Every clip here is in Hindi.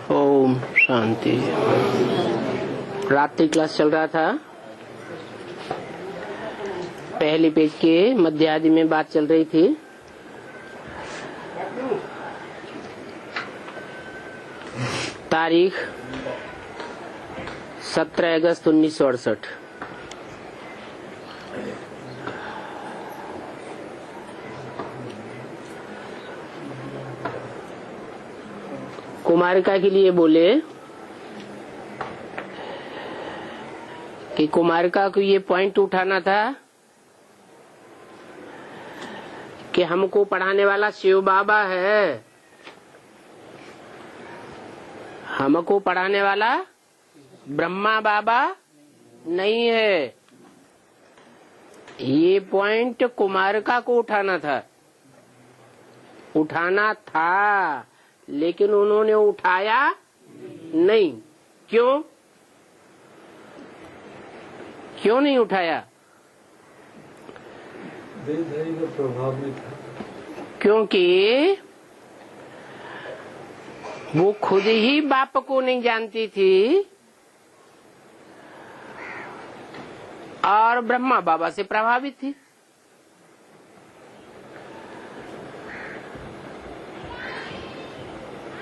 ओम शांति। रात्रि क्लास चल रहा था। पहले पेज के मध्य आदि में बात चल रही थी। तारीख 17 अगस्त 1968। कुमारिका के लिए बोले कि कुमारिका को ये पॉइंट उठाना था कि हमको पढ़ाने वाला शिव बाबा है, हमको पढ़ाने वाला ब्रह्मा बाबा नहीं है। ये पॉइंट कुमारिका को उठाना था, लेकिन उन्होंने उठाया नहीं। क्यों नहीं उठाया? प्रभाव में था। क्योंकि वो खुद ही बाप को नहीं जानती थी और ब्रह्मा बाबा से प्रभावित थी।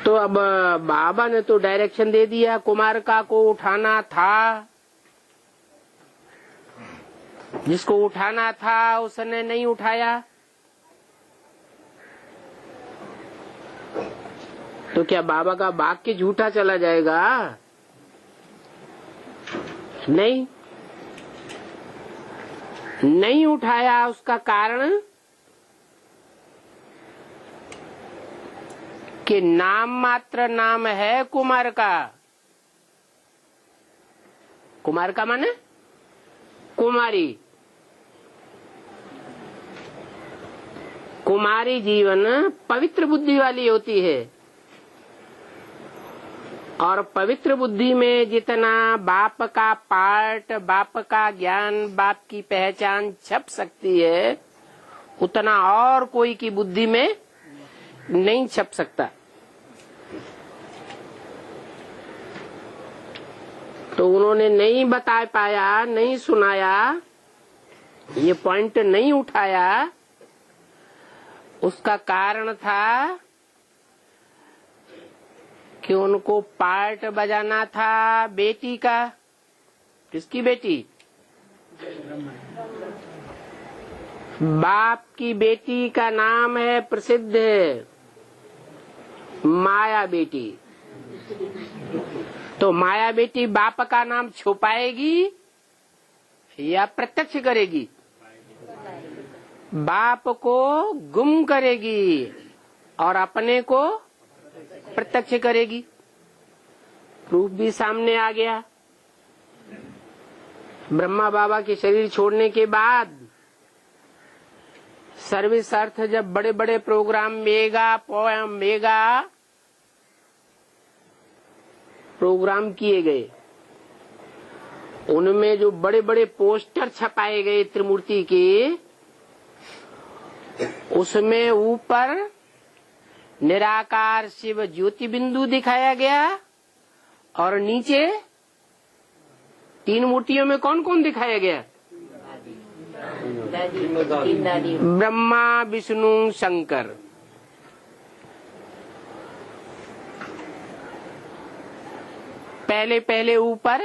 तो अब बाबा ने तो डायरेक्शन दे दिया, कुमारिका को उठाना था। जिसको उठाना था उसने नहीं उठाया, तो क्या बाबा का वाक्य झूठा चला जाएगा? नहीं उठाया। उसका कारण कि नाम मात्र नाम है कुमारिका। कुमारिका माने कुमारी। कुमारी जीवन पवित्र बुद्धि वाली होती है, और पवित्र बुद्धि में जितना बाप का पार्ट, बाप का ज्ञान, बाप की पहचान छप सकती है, उतना और कोई की बुद्धि में नहीं छप सकता। तो उन्होंने नहीं बता पाया, नहीं सुनाया, ये पॉइंट नहीं उठाया। उसका कारण था कि उनको पार्ट बजाना था बेटी का। किसकी बेटी? बाप की बेटी का नाम है प्रसिद्ध है माया बेटी। तो माया बेटी बाप का नाम छुपाएगी या प्रत्यक्ष करेगी? बाप को गुम करेगी और अपने को प्रत्यक्ष करेगी। प्रूफ भी सामने आ गया। ब्रह्मा बाबा के शरीर छोड़ने के बाद सर्विस अर्थ जब बड़े बड़े प्रोग्राम मेगा प्रोग्राम किए गए, उनमें जो बड़े बड़े पोस्टर छपाए गए त्रिमूर्ति के, उसमें ऊपर निराकार शिव ज्योति बिंदु दिखाया गया और नीचे तीन मूर्तियों में कौन कौन दिखाया गया? ब्रह्मा, विष्णु, शंकर। पहले ऊपर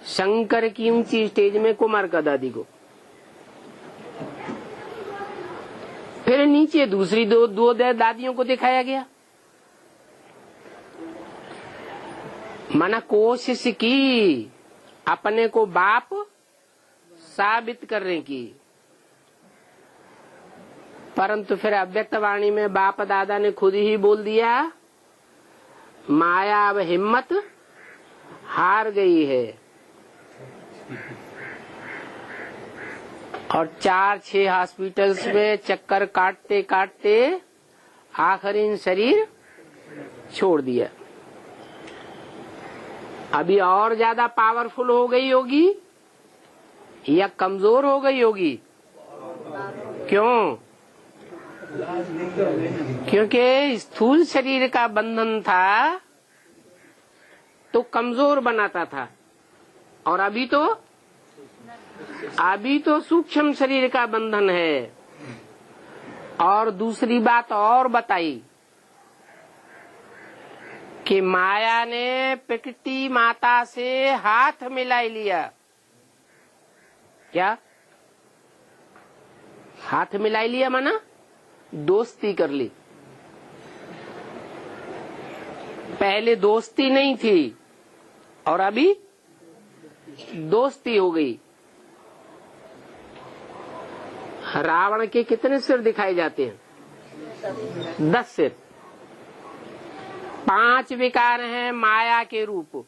शंकर की ऊंची स्टेज में कुमारिका दादी को, फिर नीचे दूसरी दो दादियों को दिखाया गया। माना कोशिश की अपने को बाप साबित करने की, परंतु फिर अव्यक्त वाणी में बाप दादा ने खुद ही बोल दिया, माया अब हिम्मत हार गई है। और 4-6 हॉस्पिटल्स में चक्कर काटते काटते आखिरी शरीर छोड़ दिया। अभी और ज्यादा पावरफुल हो गई होगी या कमजोर हो गई होगी? क्यों? क्योंकि स्थूल शरीर का बंधन था तो कमजोर बनाता था, और अभी तो सूक्ष्म शरीर का बंधन है। और दूसरी बात और बताई कि माया ने प्रकृति माता से हाथ मिला लिया। क्या हाथ मिला लिया? माना दोस्ती कर ली। पहले दोस्ती नहीं थी और अभी दोस्ती हो गई। रावण के कितने सिर दिखाए जाते हैं? 10 सिर। 5 विकार हैं माया के रूप: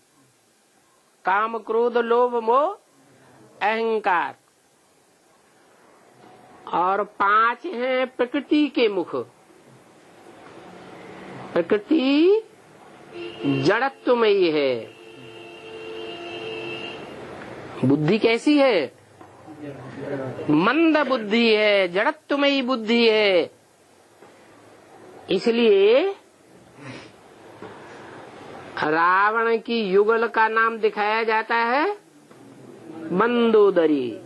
काम, क्रोध, लोभ, मोह, अहंकार। और 5 हैं प्रकृति के मुख। प्रकृति जड़त्वमयी है। बुद्धि कैसी है? मंद बुद्धि है, जड़त्वमयी बुद्धि है। इसलिए रावण की युगल का नाम दिखाया जाता है मंदोदरी।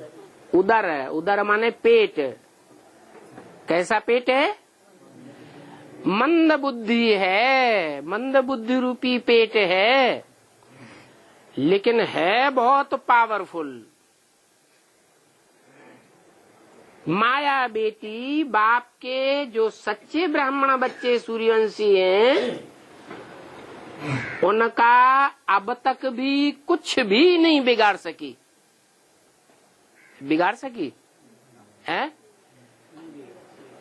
उदर है, उदर माने पेट। कैसा पेट है? मंद बुद्धि है, मंद बुद्धि रूपी पेट है, लेकिन है बहुत पावरफुल। माया बेटी बाप के जो सच्चे ब्राह्मण बच्चे सूर्यवंशी हैं, उनका अब तक भी कुछ भी नहीं बिगाड़ सकी। बिगाड़ सकी है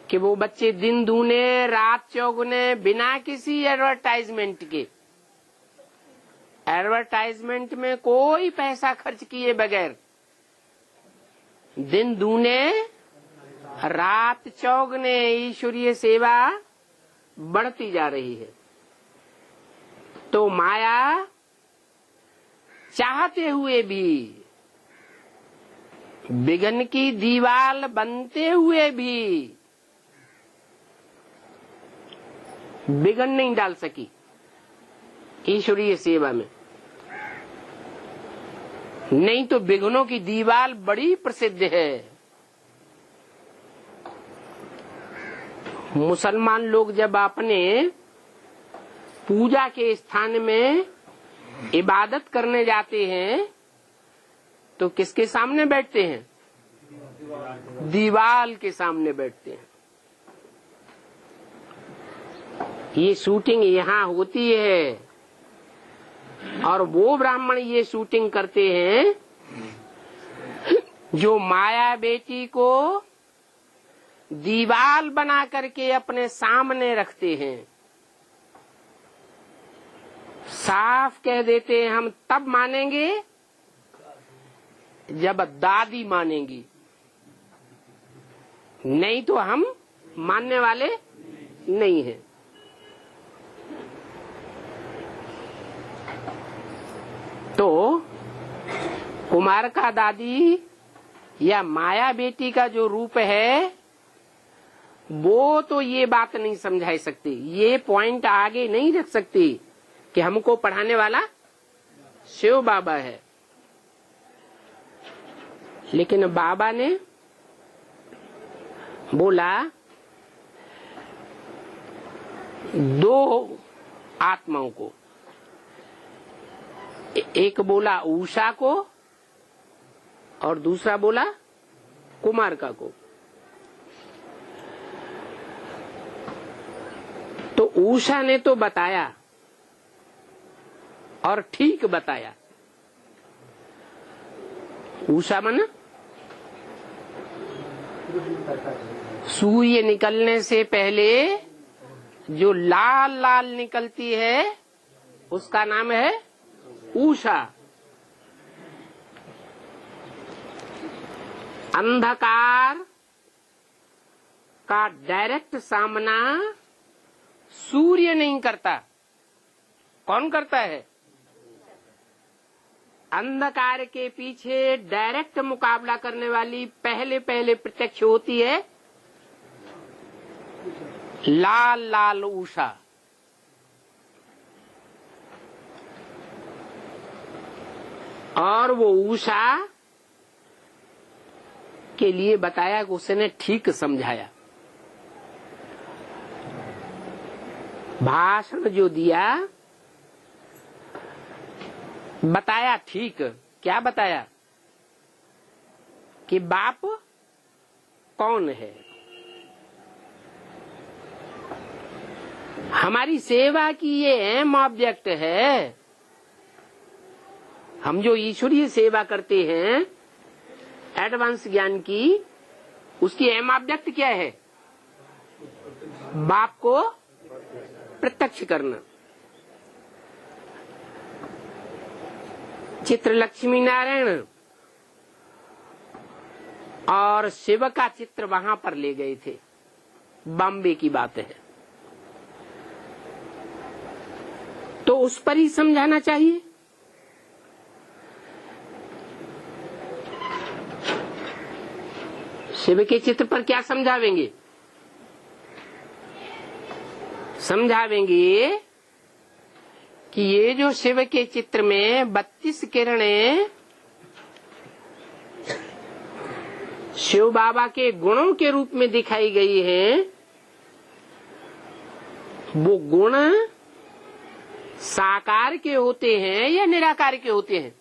कि वो बच्चे दिन दूने रात चौगुने बिना किसी एडवर्टाइजमेंट के, एडवर्टाइजमेंट में कोई पैसा खर्च किए बगैर दिन दूने रात चौगुने ईश्वरीय सेवा बढ़ती जा रही है। तो माया चाहते हुए भी, विघ्न की दीवार बनते हुए भी विघ्न नहीं डाल सकी ईश्वरीय सेवा में। नहीं तो विघ्नों की दीवार बड़ी प्रसिद्ध है। मुसलमान लोग जब अपने पूजा के स्थान में इबादत करने जाते हैं तो किसके सामने बैठते हैं? दीवाल के सामने बैठते हैं। ये शूटिंग यहाँ होती है और वो ब्राह्मण ये शूटिंग करते हैं जो माया बेटी को दीवाल बना करके अपने सामने रखते हैं। साफ कह देते हैं, हम तब मानेंगे जब दादी मानेंगी, नहीं तो हम मानने वाले नहीं हैं। तो कुमार का दादी या माया बेटी का जो रूप है वो तो ये बात नहीं समझा सकती, ये पॉइंट आगे नहीं रख सकती कि हमको पढ़ाने वाला शिव बाबा है। लेकिन बाबा ने बोला 2 आत्माओं को, एक बोला उषा को और दूसरा बोला कुमारका को। तो उषा ने तो बताया और ठीक बताया। उषा मन सूर्य निकलने से पहले जो लाल लाल निकलती है उसका नाम है उषा। अंधकार का डायरेक्ट सामना सूर्य नहीं करता, कौन करता है? अंधकार के पीछे डायरेक्ट मुकाबला करने वाली पहले प्रत्यक्ष होती है लाल लाल उषा, और वो उषा के लिए बताया कि उसने ठीक समझाया। भाषण जो दिया बताया ठीक। क्या बताया? कि बाप कौन है, हमारी सेवा की ये अहम ऑब्जेक्ट है। हम जो ईश्वरीय सेवा करते हैं एडवांस ज्ञान की, उसकी अहम ऑब्जेक्ट क्या है? बाप को प्रत्यक्ष करना। चित्र लक्ष्मी नारायण और शिव का चित्र वहां पर ले गए थे, बॉम्बे की बात है। तो उस पर ही समझाना चाहिए। शिव के चित्र पर क्या समझावेंगे? समझावेंगे कि ये जो शिव के चित्र में 32 किरणें शिव बाबा के गुणों के रूप में दिखाई गई हैं, वो गुण साकार के होते हैं या निराकार के होते हैं?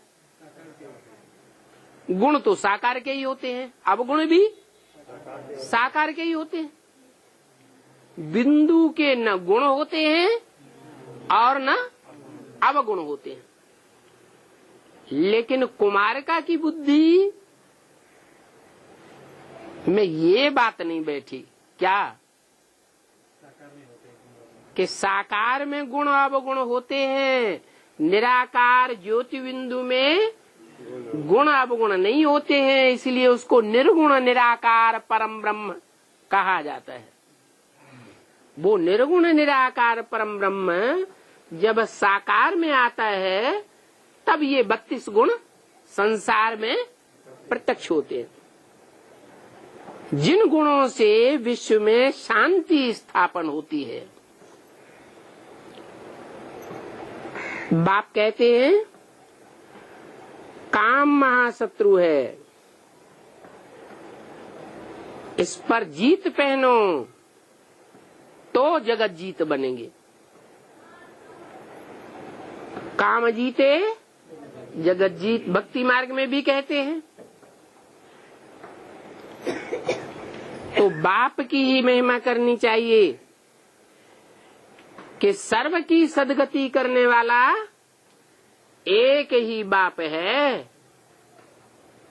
गुण तो साकार के ही होते हैं, अवगुण भी साकार के ही होते हैं। बिंदु के न गुण होते हैं और न अवगुण होते हैं। लेकिन कुमारिका की बुद्धि में ये बात नहीं बैठी क्या कि साकार में गुण अवगुण होते हैं, निराकार ज्योति बिंदु में गुण अवगुण नहीं होते हैं, इसलिए उसको निर्गुण निराकार परम ब्रह्म कहा जाता है। वो निर्गुण निराकार परम ब्रह्म जब साकार में आता है तब ये 32 गुण संसार में प्रत्यक्ष होते हैं, जिन गुणों से विश्व में शांति स्थापन होती है। बाप कहते हैं काम महाशत्रु है, इस पर जीत पहनो तो जगत जीत बनेंगे। काम जीते जगत जीत, भक्ति मार्ग में भी कहते हैं। तो बाप की ही महिमा करनी चाहिए कि सर्व की सदगति करने वाला एक ही बाप है,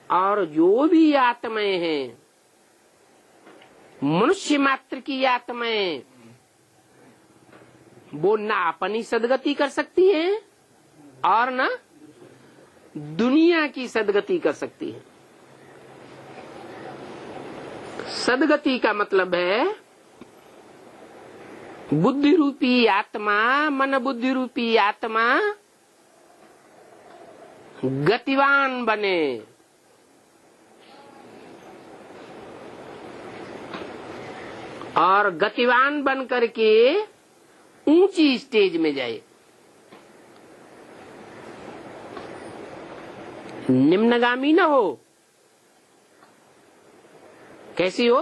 और जो भी आत्माएं हैं, मनुष्य मात्र की आत्माएं, वो न अपनी सदगति कर सकती हैं और न दुनिया की सदगति कर सकती है। सदगति का मतलब है बुद्धि रूपी आत्मा, मन बुद्धि रूपी आत्मा गतिवान बने, और गतिवान बन करके ऊंची स्टेज में जाए। निम्नगामी न हो। कैसी हो?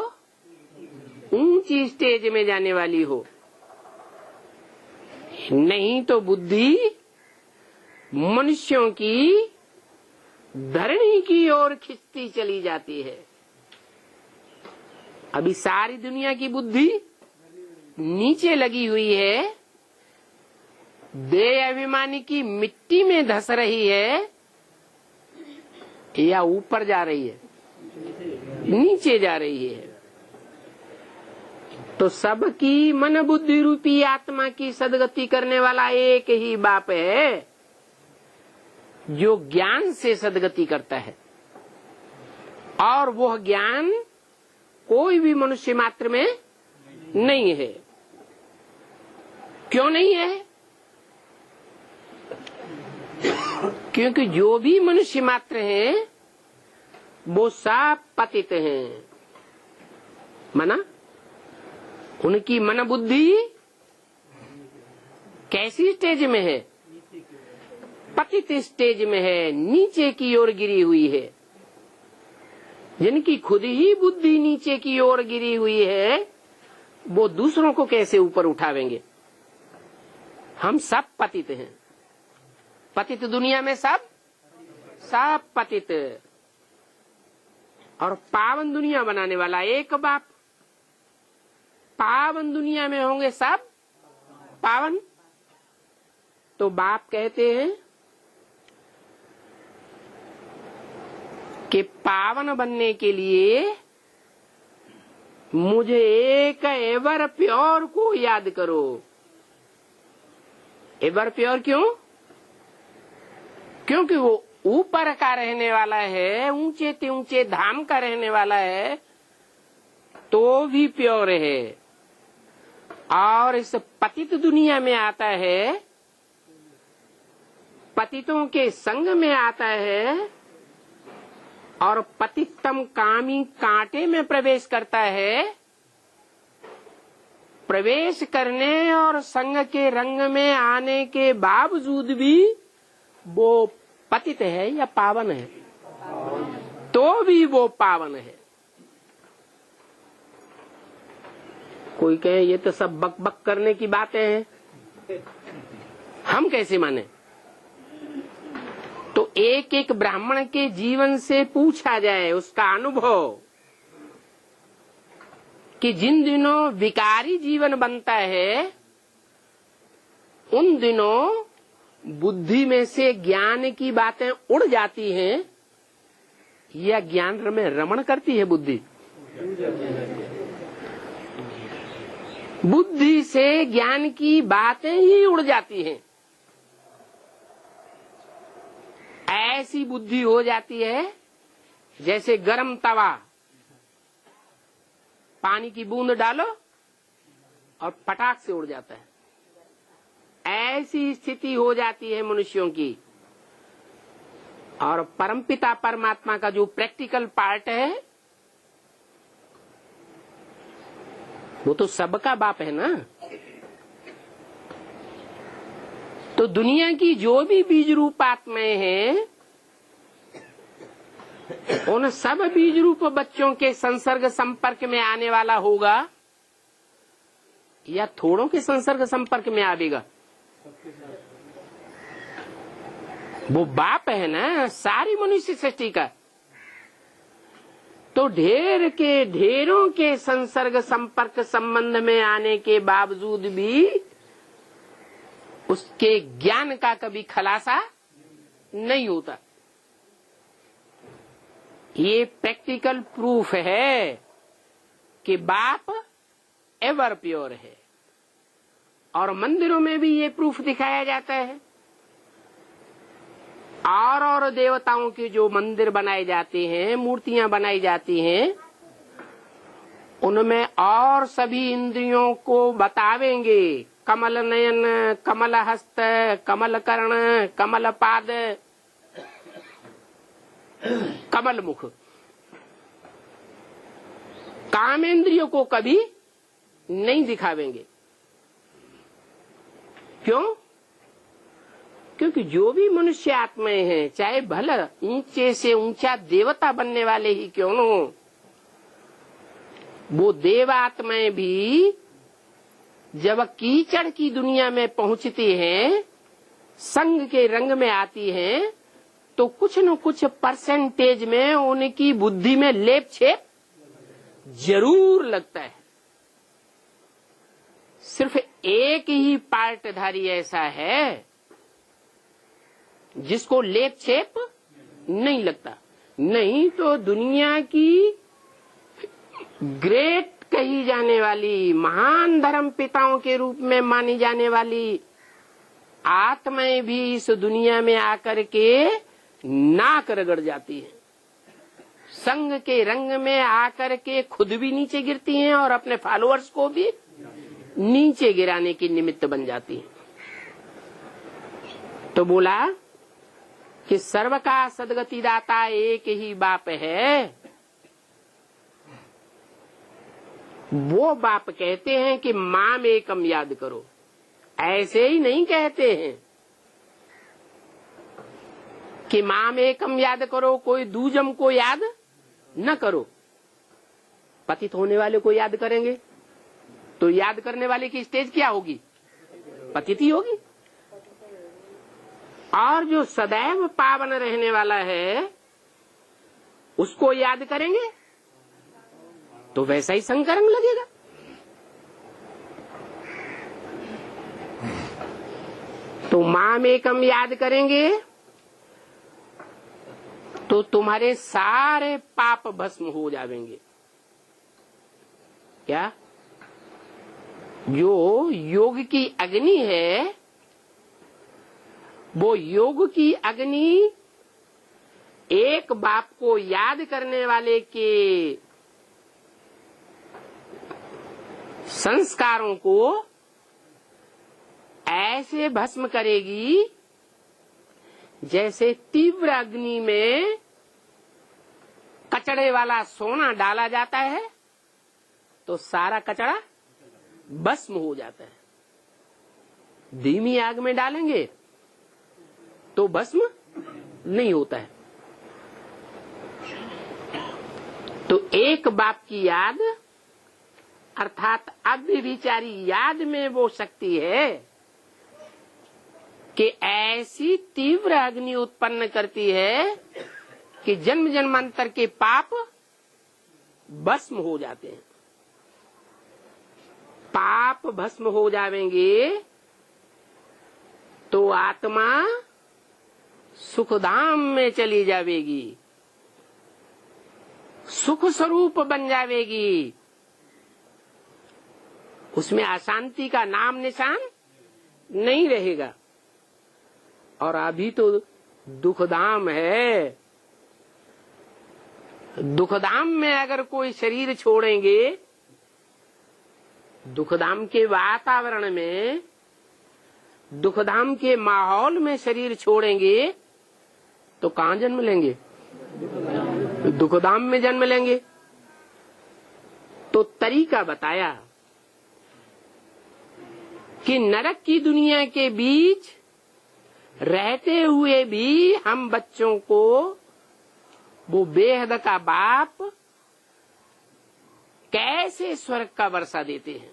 ऊंची स्टेज में जाने वाली हो। नहीं तो बुद्धि मनुष्यों की धरणी की ओर खिंचती चली जाती है। अभी सारी दुनिया की बुद्धि नीचे लगी हुई है, देह अभिमानी की मिट्टी में धस रही है या ऊपर जा रही है? नीचे जा रही है। तो सबकी मन बुद्धि रूपी आत्मा की सदगति करने वाला एक ही बाप है, जो ज्ञान से सदगति करता है। और वह ज्ञान कोई भी मनुष्य मात्र में नहीं है। क्यों नहीं है? क्योंकि जो भी मनुष्य मात्र हैं वो सब पतित हैं। माना उनकी मन बुद्धि कैसी स्टेज में है? पतित स्टेज में है, नीचे की ओर गिरी हुई है। जिनकी खुद ही बुद्धि नीचे की ओर गिरी हुई है, वो दूसरों को कैसे ऊपर उठावेंगे? हम सब पतित हैं। पतित दुनिया में सब पतित, और पावन दुनिया बनाने वाला एक बाप। पावन दुनिया में होंगे सब पावन। तो बाप कहते हैं कि पावन बनने के लिए मुझे एक एवर प्योर को याद करो। एवर प्योर क्यों? क्योंकि वो ऊपर का रहने वाला है, ऊंचे से ऊंचे धाम का रहने वाला है, तो भी प्योर है। और इस पतित दुनिया में आता है, पतितों के संग में आता है, और पतितम कामी कांटे में प्रवेश करता है। प्रवेश करने और संग के रंग में आने के बावजूद भी वो पतित है या पावन है? तो भी वो पावन है। कोई कहे ये तो सब बक बक करने की बातें हैं, हम कैसे माने? तो एक एक ब्राह्मण के जीवन से पूछा जाए उसका अनुभव, कि जिन दिनों विकारी जीवन बनता है, उन दिनों बुद्धि में से ज्ञान की बातें उड़ जाती हैं या ज्ञान में रमण करती है बुद्धि? बुद्धि से ज्ञान की बातें ही उड़ जाती हैं। ऐसी बुद्धि हो जाती है जैसे गरम तवा, पानी की बूंद डालो और पटाख से उड़ जाता है। ऐसी स्थिति हो जाती है मनुष्यों की। और परमपिता परमात्मा का जो प्रैक्टिकल पार्ट है, वो तो सबका बाप है ना। तो दुनिया की जो भी बीज रूप आत्माएं हैं, उन सब बीज रूप बच्चों के संसर्ग संपर्क में आने वाला होगा या थोड़ों के संसर्ग संपर्क में आवेगा? वो बाप है ना सारी मनुष्य सृष्टि का। तो ढेर के ढेरों के संसर्ग संपर्क संबंध में आने के बावजूद भी उसके ज्ञान का कभी खुलासा नहीं होता। ये प्रैक्टिकल प्रूफ है कि बाप एवर प्योर है। और मंदिरों में भी ये प्रूफ दिखाया जाता है। और देवताओं के जो मंदिर बनाए जाते हैं, मूर्तियां बनाई जाती हैं, उनमें और सभी इंद्रियों को बतावेंगे। कमल नयन, कमल हस्त, कमल कर्ण, कमल पाद, कमल मुख। कामेंद्रियों को कभी नहीं दिखावेंगे। क्यों? क्योंकि जो भी मनुष्य आत्माएं हैं, चाहे भला ऊंचे से ऊंचा देवता बनने वाले ही क्यों न हो, वो देवात्माएं भी जब कीचड़ की दुनिया में पहुंचती हैं, संग के रंग में आती हैं, तो कुछ न कुछ परसेंटेज में उनकी बुद्धि में लेप छेप जरूर लगता है। सिर्फ एक ही पार्टधारी ऐसा है जिसको लेप छेप नहीं लगता। नहीं तो दुनिया की ग्रेट कही जाने वाली, महान धर्म पिताओं के रूप में मानी जाने वाली आत्माएं भी इस दुनिया में आकर के नाक रगड़ जाती है। संग के रंग में आकर के खुद भी नीचे गिरती हैं और अपने फॉलोअर्स को भी नीचे गिराने की निमित्त बन जाती है। तो बोला कि सर्व का सदगति दाता एक ही बाप है। वो बाप कहते हैं कि माम एकम याद करो, ऐसे ही नहीं कहते हैं कि माम एकम याद करो, कोई दूजम को याद न करो। पतित होने वाले को याद करेंगे तो याद करने वाले की स्टेज क्या होगी? पतित ही होगी। और जो सदैव पावन रहने वाला है उसको याद करेंगे तो वैसा ही संकरंग लगेगा। तो माम एकम याद करेंगे तो तुम्हारे सारे पाप भस्म हो जाएंगे। क्या? जो योग की अग्नि है, वो योग की अग्नि एक बाप को याद करने वाले के संस्कारों को ऐसे भस्म करेगी जैसे तीव्र अग्नि में कचड़े वाला सोना डाला जाता है तो सारा कचड़ा भस्म हो जाता है। धीमी आग में डालेंगे तो भस्म नहीं होता है। तो एक बाप की याद अर्थात अव्यभिचारी याद में वो शक्ति है कि ऐसी तीव्र अग्नि उत्पन्न करती है कि जन्म जन्मांतर के पाप भस्म हो जाते हैं। पाप भस्म हो जाएंगे तो आत्मा सुखधाम में चली जाएगी, सुख स्वरूप बन जाएगी। उसमें अशांति का नाम निशान नहीं रहेगा। और अभी तो दुखधाम है। दुखधाम में अगर कोई शरीर छोड़ेंगे, दुखधाम के वातावरण में, दुखधाम के माहौल में शरीर छोड़ेंगे तो कहाँ जन्म लेंगे? दुखधाम में जन्म लेंगे। तो तरीका बताया कि नरक की दुनिया के बीच रहते हुए भी हम बच्चों को वो बेहद का बाप कैसे स्वर्ग का वर्षा देते हैं।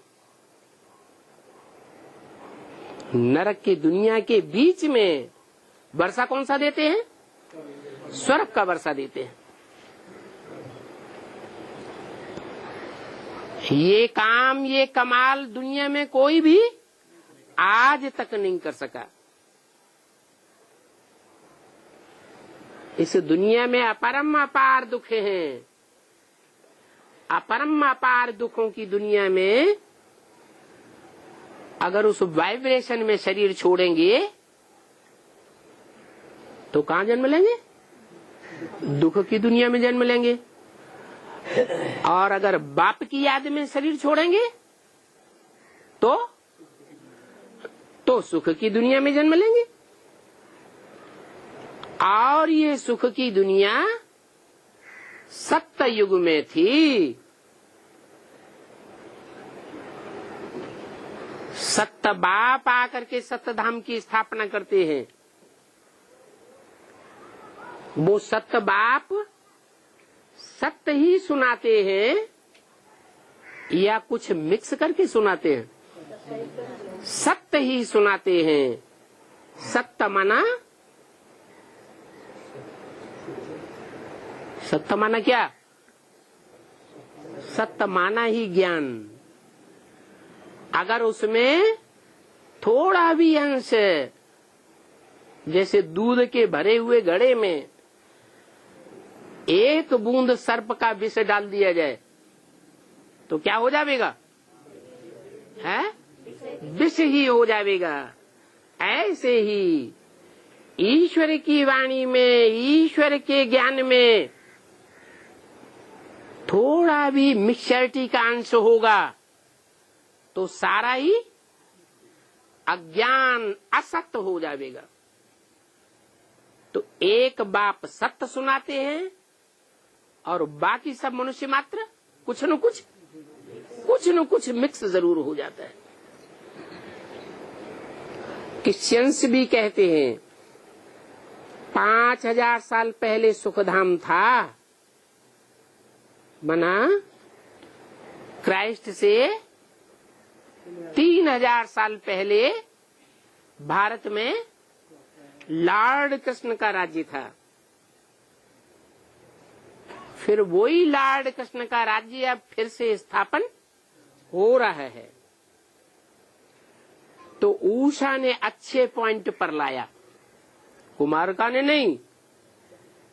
नरक की दुनिया के बीच में वर्षा कौन सा देते हैं? स्वर्ग का वर्षा देते हैं। ये काम, ये कमाल दुनिया में कोई भी आज तक नहीं कर सका। इस दुनिया में अपरम अपार दुख हैं। अपरम अपार दुखों की दुनिया में अगर उस वाइब्रेशन में शरीर छोड़ेंगे तो कहाँ जन्म लेंगे? दुख की दुनिया में जन्म लेंगे। और अगर बाप की याद में शरीर छोड़ेंगे तो सुख की दुनिया में जन्म लेंगे। और ये सुख की दुनिया सत्य युग में थी। सत्य बाप आकर के सत्य धाम की स्थापना करते हैं। वो सत्य बाप सत्य ही सुनाते हैं या कुछ मिक्स करके सुनाते हैं? सत्य ही सुनाते हैं। सत्य माना, सत्य माना क्या? सत्य माना ही ज्ञान। अगर उसमें थोड़ा भी अंश, जैसे दूध के भरे हुए घड़े में एक बूंद सर्प का विष डाल दिया जाए तो क्या हो जाएगा? है? विष ही हो जाएगा। ऐसे ही ईश्वर की वाणी में, ईश्वर के ज्ञान में थोड़ा भी मिक्सचरिटी का अंश होगा तो सारा ही अज्ञान असत्य हो जाएगा। तो एक बाप सत्य सुनाते हैं और बाकी सब मनुष्य मात्र कुछ न कुछ कुछ न कुछ मिक्स जरूर हो जाता है। क्रिश्चियंस भी कहते हैं 5000 साल पहले सुखधाम था, मना क्राइस्ट से 3000 साल पहले भारत में लॉर्ड कृष्ण का राज्य था। फिर वही लॉर्ड कृष्ण का राज्य अब फिर से स्थापन हो रहा है। तो ऊषा ने अच्छे पॉइंट पर लाया, कुमारिका ने नहीं।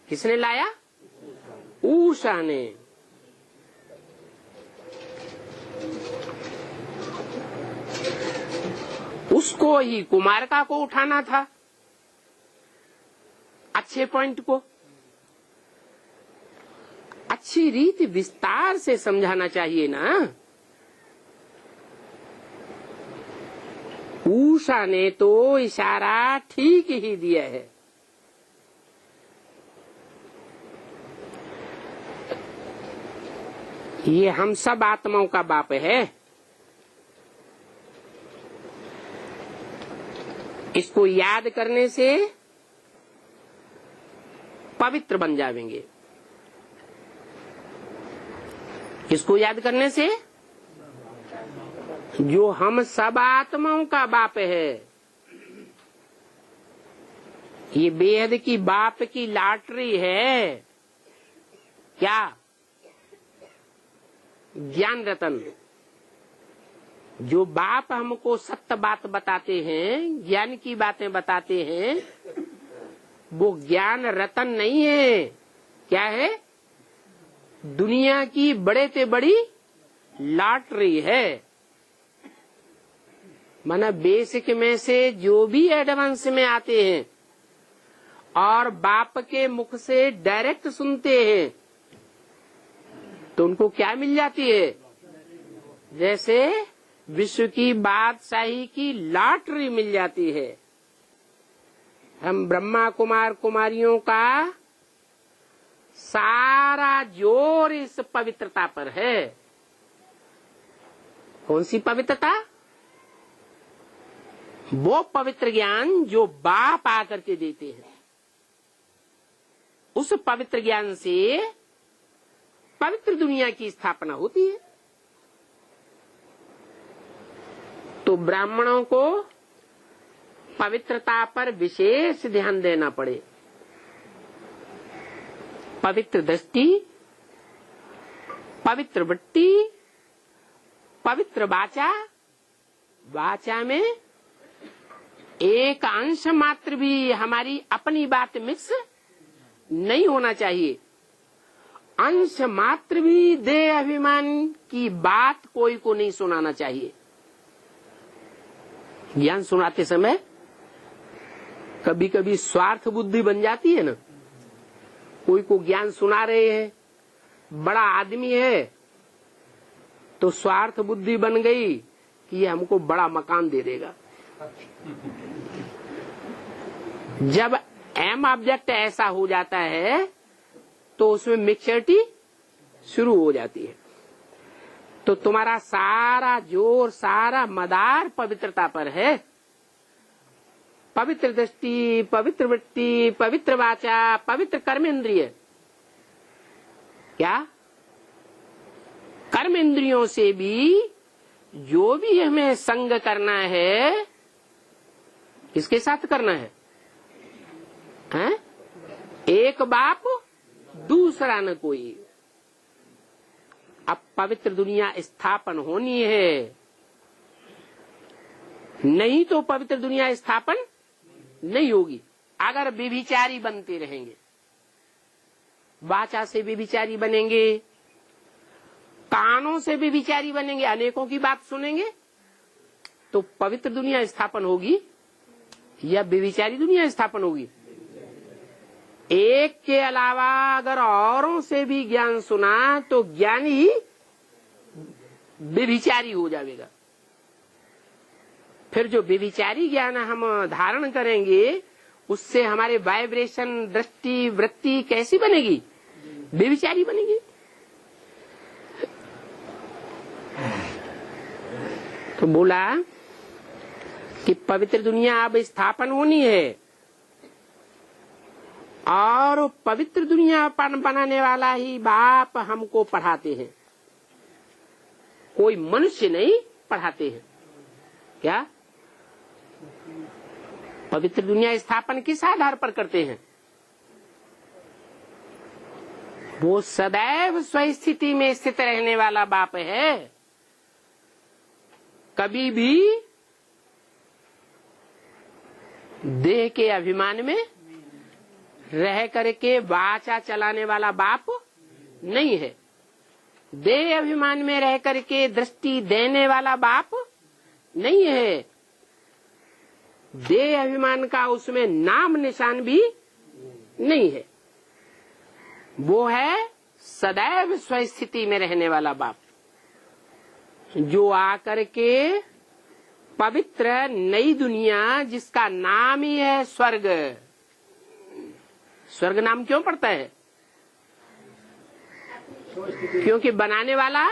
किसने लाया? ऊषा ने। उसको ही, कुमारिका को उठाना था अच्छे पॉइंट को, अच्छी रीति विस्तार से समझाना चाहिए ना। ऊषा ने तो इशारा ठीक ही दिया है। ये हम सब आत्माओं का बाप है। इसको याद करने से पवित्र बन जाएंगे। इसको याद करने से जो हम सब आत्माओं का बाप है, ये बेहद की बाप की लॉटरी है। क्या? ज्ञान रतन। जो बाप हमको सत्य बात बताते हैं, ज्ञान की बातें बताते हैं, वो ज्ञान रतन नहीं है। क्या है? दुनिया की बड़े से बड़ी लॉटरी है। माना बेसिक में से जो भी एडवांस में आते हैं और बाप के मुख से डायरेक्ट सुनते हैं, तो उनको क्या मिल जाती है? जैसे विश्व की बादशाही की लॉटरी मिल जाती है। हम ब्रह्मा कुमार कुमारियों का सारा जोर इस पवित्रता पर है। कौन सी पवित्रता? वो पवित्र ज्ञान जो बाप आकर के देते हैं। उस पवित्र ज्ञान से पवित्र दुनिया की स्थापना होती है। तो ब्राह्मणों को पवित्रता पर विशेष ध्यान देना पड़े। पवित्र दृष्टि, पवित्र वृत्ति, पवित्र वाचा। वाचा में एक अंश मात्र भी हमारी अपनी बात मिक्स नहीं होना चाहिए। अंश मात्र भी देह अभिमान की बात कोई को नहीं सुनाना चाहिए। ज्ञान सुनाते समय कभी कभी स्वार्थ बुद्धि बन जाती है ना। कोई को ज्ञान सुना रहे हैं, बड़ा आदमी है, तो स्वार्थ बुद्धि बन गई कि ये हमको बड़ा मकान दे देगा। जब एम ऑब्जेक्ट ऐसा हो जाता है तो उसमें मिक्सचरिटी शुरू हो जाती है। तो तुम्हारा सारा जोर, सारा मदार पवित्रता पर है। पवित्र दृष्टि, पवित्र वृत्ति, पवित्र वाचा, पवित्र कर्मेंद्रिय। क्या? कर्मेंद्रियों से भी जो भी हमें संग करना है, किसके साथ करना है? हैं? एक बाप दूसरा न कोई। अब पवित्र दुनिया स्थापन होनी है, नहीं तो पवित्र दुनिया स्थापन नहीं होगी। अगर व्यभिचारी बनते रहेंगे, वाचा से व्यभिचारी बनेंगे, कानों से व्यभिचारी बनेंगे, अनेकों की बात सुनेंगे, तो पवित्र दुनिया स्थापन होगी या व्यभिचारी दुनिया स्थापन होगी? एक के अलावा अगर औरों से भी ज्ञान सुना तो ज्ञान ही व्यभिचारी हो जाएगा। फिर जो व्यभिचारी ज्ञान हम धारण करेंगे, उससे हमारे वाइब्रेशन, दृष्टि, वृत्ति कैसी बनेगी? व्यभिचारी बनेगी। तो बोला कि पवित्र दुनिया अब स्थापन होनी है और पवित्र दुनिया बनाने वाला ही बाप हमको पढ़ाते हैं, कोई मनुष्य नहीं पढ़ाते हैं। क्या पवित्र दुनिया स्थापन किस आधार पर करते हैं? वो सदैव स्वस्थिति में स्थित रहने वाला बाप है, कभी भी देह के अभिमान में रह करके वाचा चलाने वाला बाप नहीं है। देह अभिमान में रह करके दृष्टि देने वाला बाप नहीं है। देह अभिमान का उसमें नाम निशान भी नहीं है। वो है सदैव स्वस्थिति में रहने वाला बाप, जो आकर के पवित्र नई दुनिया जिसका नाम ही है स्वर्ग। स्वर्ग नाम क्यों पड़ता है? क्योंकि बनाने वाला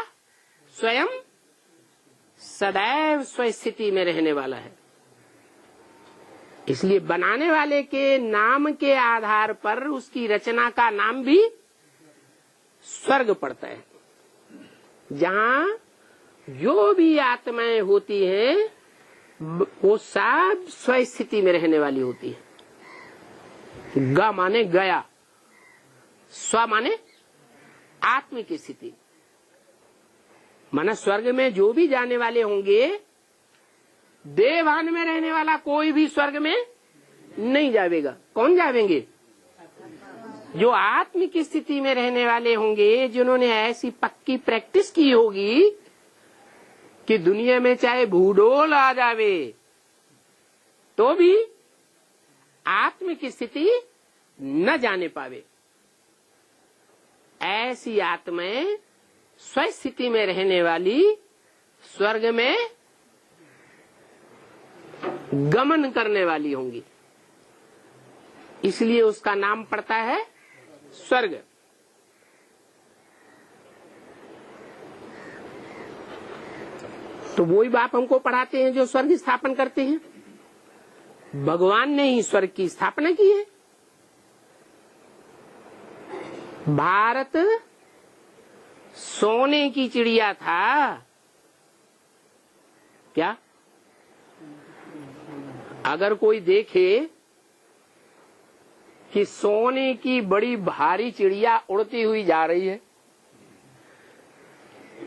स्वयं सदैव स्वस्थिति में रहने वाला है। इसलिए बनाने वाले के नाम के आधार पर उसकी रचना का नाम भी स्वर्ग पड़ता है, जहाँ जो भी आत्माएं होती हैं वो सब स्वस्थिति में रहने वाली होती है। ग माने गया, स्व माने आत्मिक स्थिति, माना स्वर्ग में जो भी जाने वाले होंगे, देवान में रहने वाला कोई भी स्वर्ग में नहीं जावेगा। कौन जावेंगे? जो आत्मिक स्थिति में रहने वाले होंगे, जिन्होंने ऐसी पक्की प्रैक्टिस की होगी कि दुनिया में चाहे भूडोल आ जावे तो भी आत्मिक स्थिति न जाने पावे। ऐसी आत्माएं स्वस्थिति में रहने वाली स्वर्ग में गमन करने वाली होंगी, इसलिए उसका नाम पड़ता है स्वर्ग। तो वही बाप हमको पढ़ाते हैं जो स्वर्ग स्थापन करते हैं। भगवान ने ही स्वर्ग की स्थापना की है। भारत सोने की चिड़िया था क्या? अगर कोई देखे कि सोने की बड़ी भारी चिड़िया उड़ती हुई जा रही है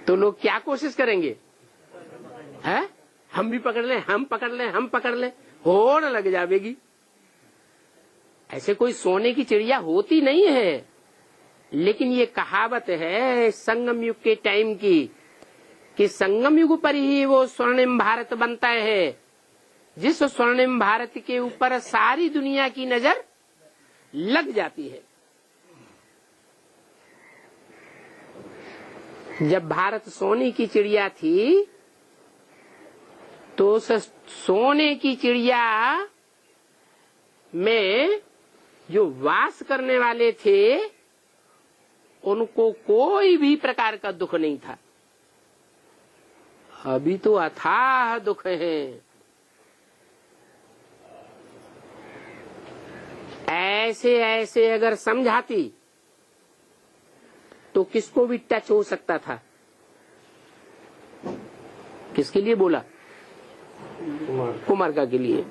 तो लोग क्या कोशिश करेंगे? है हम भी पकड़ लें, हम पकड़ लें, हम पकड़ लें, होड़ लग जाएगी। ऐसे कोई सोने की चिड़िया होती नहीं है, लेकिन ये कहावत है संगम युग के टाइम की कि संगम युग पर ही वो स्वर्णिम भारत बनता है, जिस स्वर्णिम भारत के ऊपर सारी दुनिया की नजर लग जाती है। जब भारत सोने की चिड़िया थी तो उस सोने की चिड़िया में जो वास करने वाले थे उनको कोई भी प्रकार का दुख नहीं था। अभी तो अथाह दुख है। ऐसे ऐसे अगर समझाती तो किसको भी टच हो सकता था। किसके लिए बोला? कुमार का के लिए।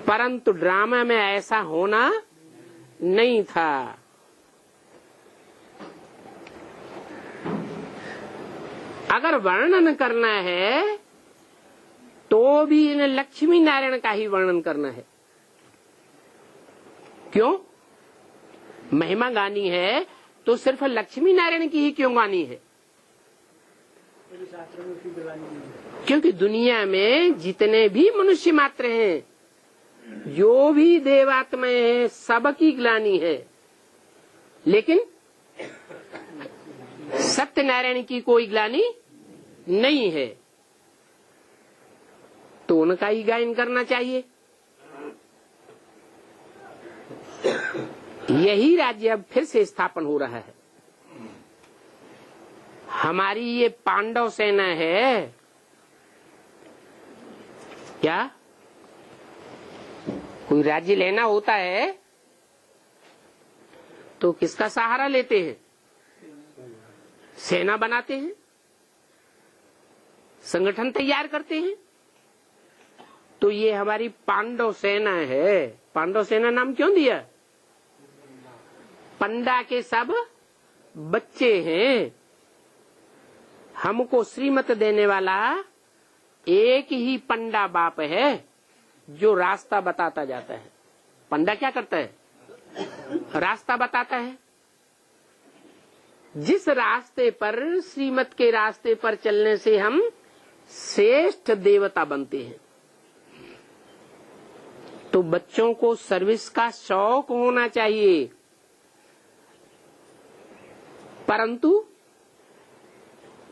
परंतु ड्रामा में ऐसा होना नहीं था। अगर वर्णन करना है तो भी इन्हें लक्ष्मी नारायण का ही वर्णन करना है। क्यों? महिमा गानी है तो सिर्फ लक्ष्मी नारायण की ही क्यों गानी है? क्योंकि दुनिया में जितने भी मनुष्य मात्र हैं, जो भी देवात्माएं हैं, सबकी ग्लानी है, लेकिन सत्यनारायण की कोई ग्लानी नहीं है। तो उनका ही गायन करना चाहिए। यही राज्य अब फिर से स्थापन हो रहा है। हमारी ये पांडव सेना है, क्या कोई राज्य लेना होता है तो किसका सहारा लेते हैं? सेना बनाते हैं, संगठन तैयार करते हैं। तो ये हमारी पांडव सेना है। पांडव सेना नाम क्यों दिया? पंडा के सब बच्चे हैं। हमको श्रीमत देने वाला एक ही पंडा बाप है जो रास्ता बताता जाता है। पंडा क्या करता है? रास्ता बताता है। जिस रास्ते पर, श्रीमत के रास्ते पर चलने से हम श्रेष्ठ देवता बनते हैं। तो बच्चों को सर्विस का शौक होना चाहिए, परंतु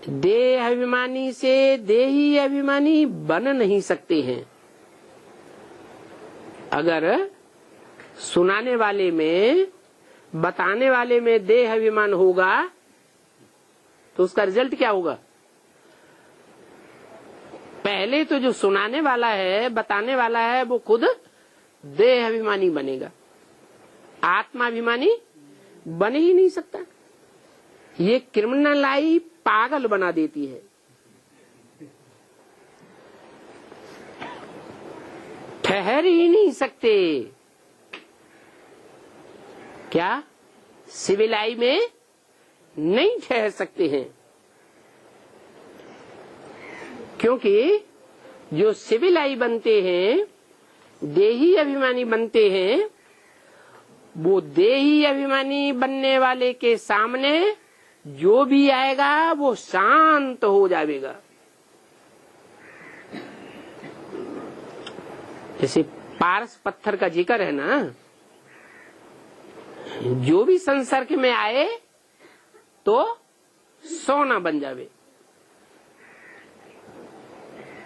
देह अभिमानी से देही अभिमानी बन नहीं सकते हैं। अगर सुनाने वाले में, बताने वाले में देह अभिमान होगा तो उसका रिजल्ट क्या होगा? पहले तो जो सुनाने वाला है, बताने वाला है, वो खुद देह अभिमानी बनेगा, आत्माभिमानी बन ही नहीं सकता। ये क्रिमिनलाई पागल बना देती है। ठहर ही नहीं सकते। क्या सिविलाई में नहीं ठहर सकते हैं? क्योंकि जो सिविलाई बनते हैं, देही अभिमानी बनते हैं, वो देही अभिमानी बनने वाले के सामने जो भी आएगा वो शांत हो जाएगा। जैसे पारस पत्थर का जिक्र है ना, जो भी संसर्ग में आए तो सोना बन जावे।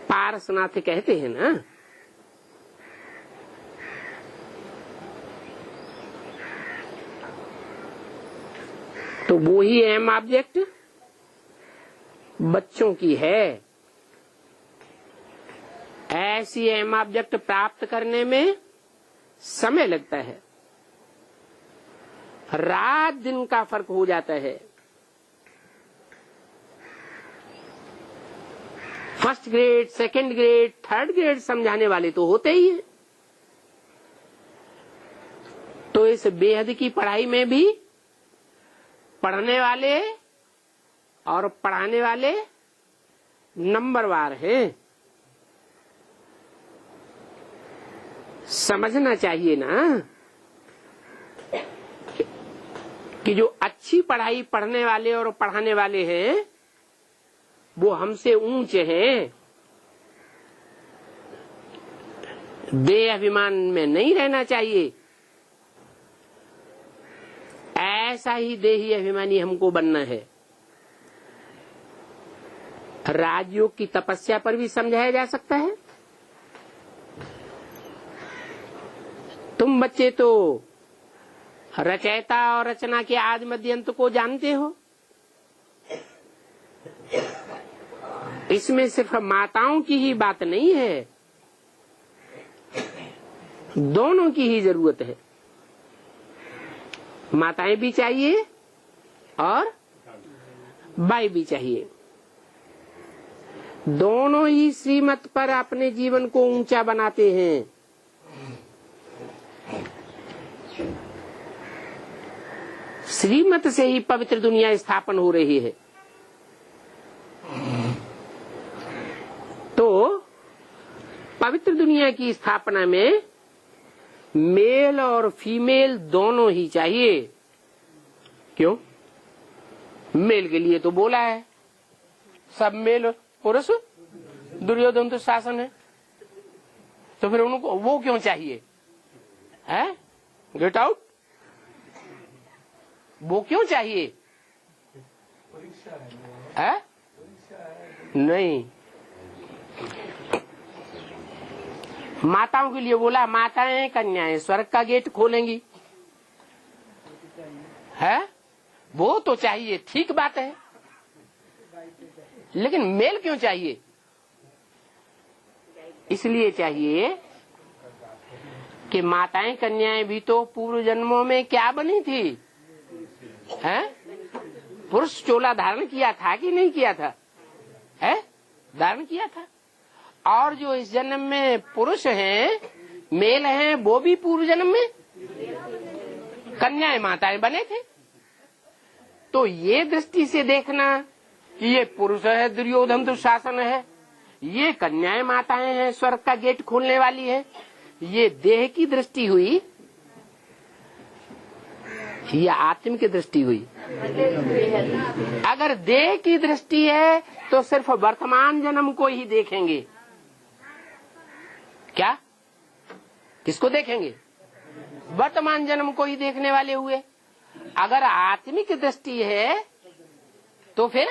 पारसनाथ कहते हैं ना। तो वो ही एम ऑब्जेक्ट बच्चों की है। ऐसी एम ऑब्जेक्ट प्राप्त करने में समय लगता है, रात दिन का फर्क हो जाता है। First grade, second grade, third grade समझाने वाले तो होते ही हैं। तो इस बेहद की पढ़ाई में भी पढ़ने वाले और पढ़ाने वाले नंबरवार हैं। समझना चाहिए ना कि जो अच्छी पढ़ाई पढ़ने वाले और पढ़ाने वाले हैं वो हमसे ऊंचे हैं। देह अभिमान में नहीं रहना चाहिए। ऐसा ही देही अभिमानी हमको बनना है। राजयोग की तपस्या पर भी समझाया जा सकता है। तुम बच्चे तो रचयिता और रचना के आदि मध्य अंत को जानते हो। इसमें सिर्फ माताओं की ही बात नहीं है, दोनों की ही जरूरत है। माताएं भी चाहिए और बाई भी चाहिए। दोनों ही श्रीमत पर अपने जीवन को ऊंचा बनाते हैं। श्रीमत से ही पवित्र दुनिया स्थापन हो रही है। तो पवित्र दुनिया की स्थापना में मेल और फीमेल दोनों ही चाहिए। क्यों? मेल के लिए तो बोला है, सब मेल पुरुष, दुर्योधन तो शासन है, तो फिर उनको वो क्यों चाहिए? है गेट आउट, वो क्यों चाहिए? है नहीं, माताओं के लिए बोला, माताएं कन्याएं स्वर्ग का गेट खोलेंगी। है वो तो चाहिए, ठीक बात है, लेकिन मेल क्यों चाहिए? इसलिए चाहिए कि माताएं कन्याएं भी तो पूर्व जन्मों में क्या बनी थी, हैं? पुरुष चोला धारण किया था कि नहीं किया था? है धारण किया था। और जो इस जन्म में पुरुष हैं, मेल हैं, वो भी पूर्व जन्म में कन्याएं माताएं बने थे। तो ये दृष्टि से देखना कि ये पुरुष है दुर्योधन दुशासन है, ये कन्याएं माताएं हैं स्वर्ग का गेट खोलने वाली है, ये देह की दृष्टि हुई या आत्म की दृष्टि हुई? अगर देह की दृष्टि है तो सिर्फ वर्तमान जन्म को ही देखेंगे। क्या? किसको देखेंगे? वर्तमान जन्म को ही देखने वाले हुए। अगर आत्मिक दृष्टि है तो फिर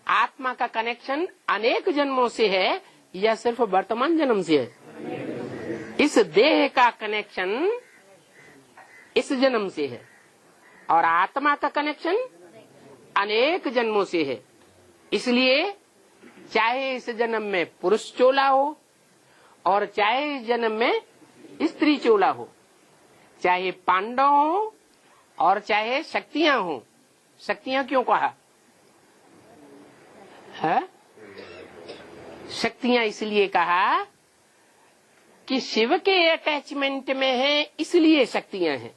आत्मा का कनेक्शन अनेक जन्मों से है या सिर्फ वर्तमान जन्म से है? इस देह का कनेक्शन इस जन्म से है और आत्मा का कनेक्शन अनेक जन्मों से है। इसलिए चाहे इस जन्म में पुरुष चोला हो और चाहे इस जन्म में स्त्री चोला हो, चाहे पांडव हो और चाहे शक्तियां हो। शक्तियां क्यों कहा है? शक्तियां इसलिए कहा कि शिव के अटैचमेंट में है, इसलिए शक्तियां हैं।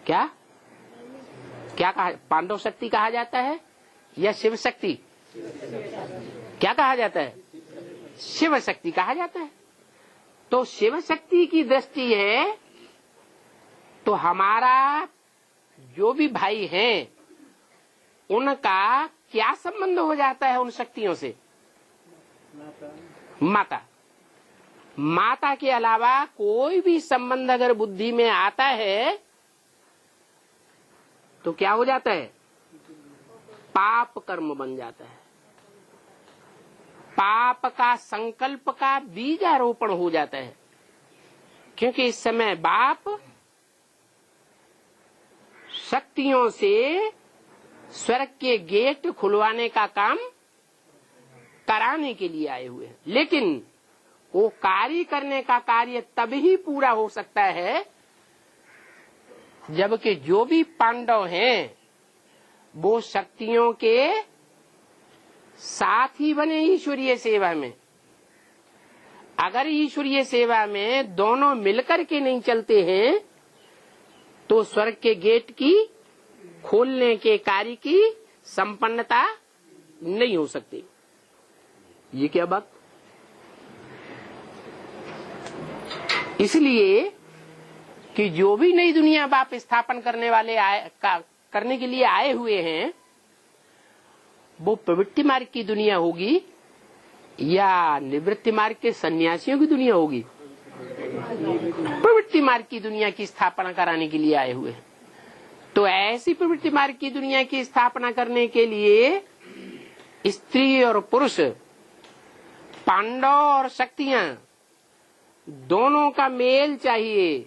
क्या क्या कहा? पांडव शक्ति कहा जाता है या शिव शक्ति? क्या कहा जाता है? शिव शक्ति कहा जाता है। तो शिव शक्ति की दृष्टि है तो हमारा जो भी भाई हैं उनका क्या संबंध हो जाता है उन शक्तियों से? माता। माता के अलावा कोई भी संबंध अगर बुद्धि में आता है तो क्या हो जाता है? पाप कर्म बन जाता है। पाप का संकल्प का बीजारोपण हो जाता है। क्योंकि इस समय बाप शक्तियों से स्वर्ग के गेट खुलवाने का काम कराने के लिए आए हुए हैं, लेकिन वो कार्य करने का कार्य तभी पूरा हो सकता है जबकि जो भी पांडव हैं वो शक्तियों के साथ ही बने ईश्वरीय सेवा में। अगर ईश्वरीय सेवा में दोनों मिलकर के नहीं चलते हैं तो स्वर्ग के गेट की खोलने के कार्य की संपन्नता नहीं हो सकती। ये क्या बात? इसलिए कि जो भी नई दुनिया बाप स्थापन करने वाले करने के लिए आए हुए हैं वो प्रवृत्ति मार्ग की दुनिया होगी या निवृत्ति मार्ग के सन्यासियों की दुनिया होगी? प्रवृत्ति मार्ग की दुनिया की स्थापना कराने के लिए आए हुए हैं। तो ऐसी प्रवृत्ति मार्ग की दुनिया की स्थापना करने के लिए स्त्री और पुरुष, पांडव और शक्तियां दोनों का मेल चाहिए।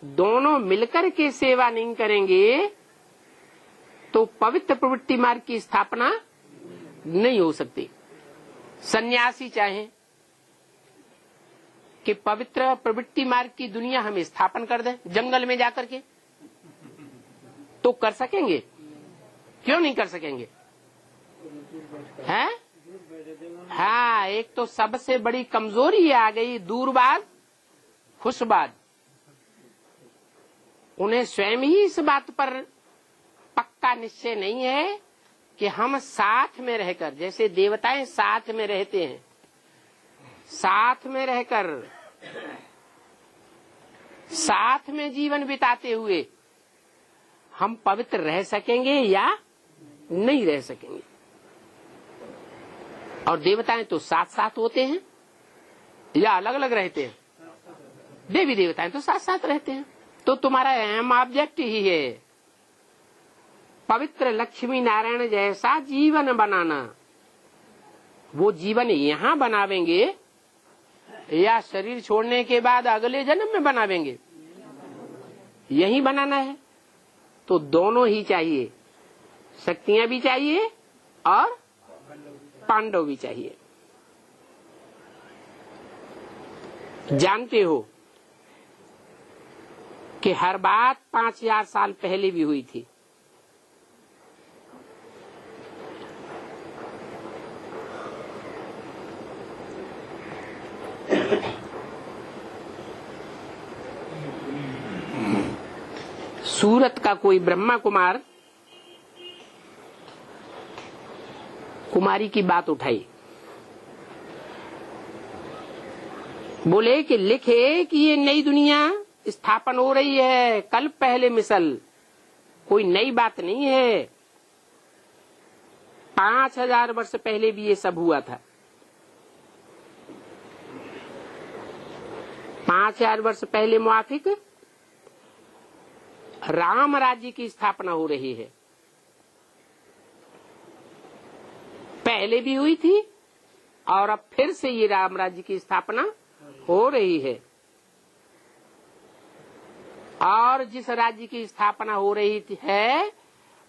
दोनों मिलकर के सेवा नहीं करेंगे तो पवित्र प्रवृत्ति मार्ग की स्थापना नहीं हो सकती। सन्यासी चाहे कि पवित्र प्रवृत्ति मार्ग की दुनिया हम स्थापन कर दें जंगल में जाकर के, तो कर सकेंगे? क्यों नहीं कर सकेंगे? हैं? हाँ, एक तो सबसे बड़ी कमजोरी आ गई दूरबाज खुशबाज। उन्हें स्वयं ही इस बात पर पक्का निश्चय नहीं है कि हम साथ में रहकर, जैसे देवताएं साथ में रहते हैं, साथ में रहकर साथ में जीवन बिताते हुए हम पवित्र रह सकेंगे या नहीं रह सकेंगे। और देवताएं तो साथ साथ होते हैं या अलग अलग रहते हैं? देवी देवताएं तो साथ साथ रहते हैं। तो तुम्हारा अहम ऑब्जेक्ट ही है पवित्र लक्ष्मी नारायण जैसा जीवन बनाना। वो जीवन यहाँ बनावेंगे या शरीर छोड़ने के बाद अगले जन्म में बनावेंगे? यही बनाना है। तो दोनों ही चाहिए, शक्तियां भी चाहिए और पांडव भी चाहिए। जानते हो कि हर बात 5000 साल पहले भी हुई थी। सूरत का कोई ब्रह्मा कुमारी की बात उठाई, बोले कि लिखे कि ये नई दुनिया स्थापन हो रही है, कल पहले मिसल, कोई नई बात नहीं है। 5000 वर्ष पहले भी ये सब हुआ था। 5000 वर्ष पहले मुआफिक राम राज्य की स्थापना हो रही है। पहले भी हुई थी और अब फिर से ये राम राज्य की स्थापना हो रही है। और जिस राज्य की स्थापना हो रही है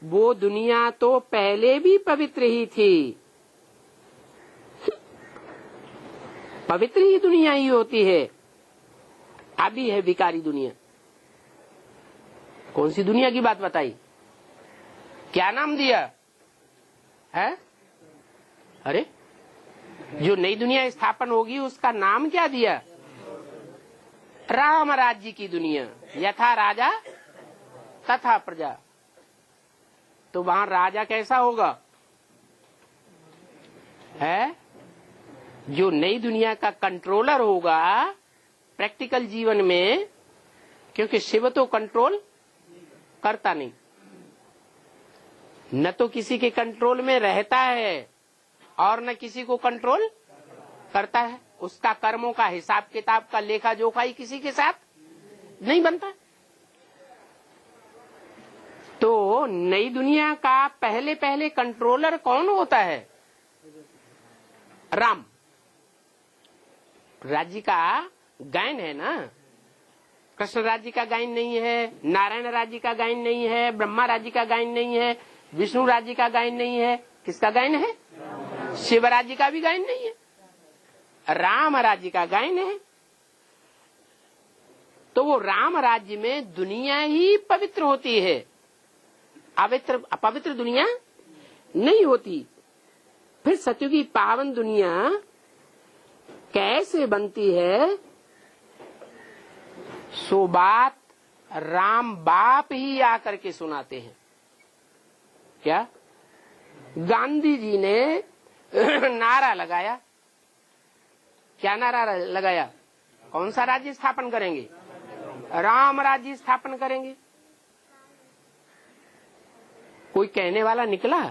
वो दुनिया तो पहले भी पवित्र ही थी। पवित्र ही दुनिया ही होती है। अभी है विकारी दुनिया। कौन सी दुनिया की बात बताई? क्या नाम दिया है? अरे जो नई दुनिया स्थापन होगी उसका नाम क्या दिया? राम राज्य की दुनिया। यथा राजा तथा प्रजा। तो वहां राजा कैसा होगा? है जो नई दुनिया का कंट्रोलर होगा प्रैक्टिकल जीवन में, क्योंकि शिव तो कंट्रोल करता नहीं, न तो किसी के कंट्रोल में रहता है और न किसी को कंट्रोल करता है। उसका कर्मों का हिसाब किताब का लेखा जोखा ही किसी के साथ नहीं बनता। तो नई दुनिया का पहले पहले कंट्रोलर कौन होता है? राम राज्य का गायन है ना। कृष्ण राज्य का गायन नहीं है, नारायण राज्य का गायन नहीं है, ब्रह्मा राज्य का गायन नहीं है, विष्णु राज्य का गायन नहीं है। किसका गायन है? शिव राज्य का भी गायन नहीं है, राम राज्य का गायन है। तो वो राम राज्य में दुनिया ही पवित्र होती है, अपवित्र दुनिया नहीं होती। फिर सत्य की पावन दुनिया कैसे बनती है? सो बात राम बाप ही आकर के सुनाते हैं। क्या? गांधी जी ने नारा लगाया। क्या नारा लगाया? कौन सा राज्य स्थापन करेंगे? राम राज्य स्थापन करेंगे। कोई कहने वाला निकला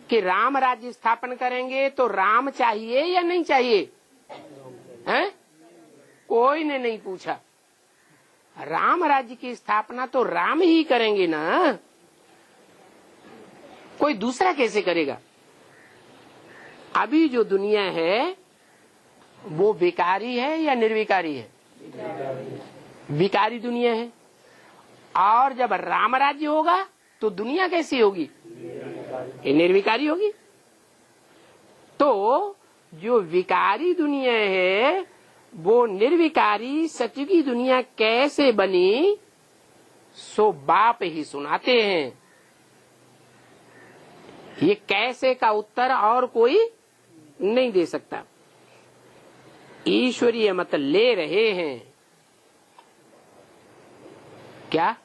कि राम राज्य स्थापन करेंगे तो राम चाहिए या नहीं चाहिए? हैं? कोई ने नहीं पूछा। राम राज्य की स्थापना तो राम ही करेंगे ना, कोई दूसरा कैसे करेगा? अभी जो दुनिया है वो विकारी है या निर्विकारी है? विकारी दुनिया है। और जब राम राज्य होगा तो दुनिया कैसी होगी? ये निर्विकारी होगी। तो जो विकारी दुनिया है वो निर्विकारी सत्य की दुनिया कैसे बनी, सो बाप ही सुनाते हैं। ये कैसे का उत्तर और कोई नहीं दे सकता। ईश्वरीय मत ले रहे हैं। क्या?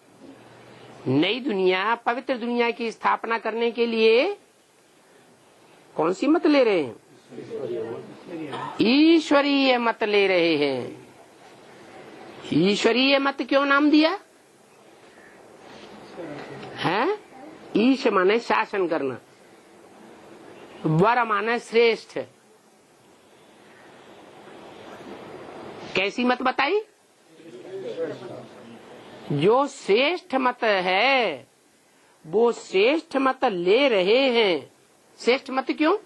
नई दुनिया, पवित्र दुनिया की स्थापना करने के लिए कौन सी मत ले रहे हैं? ईश्वरीय मत ले रहे हैं। ईश्वरीय मत क्यों नाम दिया है? ईश माने शासन करना, वर माने श्रेष्ठ। कैसी मत बताई? जो श्रेष्ठ मत है वो श्रेष्ठ मत ले रहे हैं। श्रेष्ठ मत क्यों?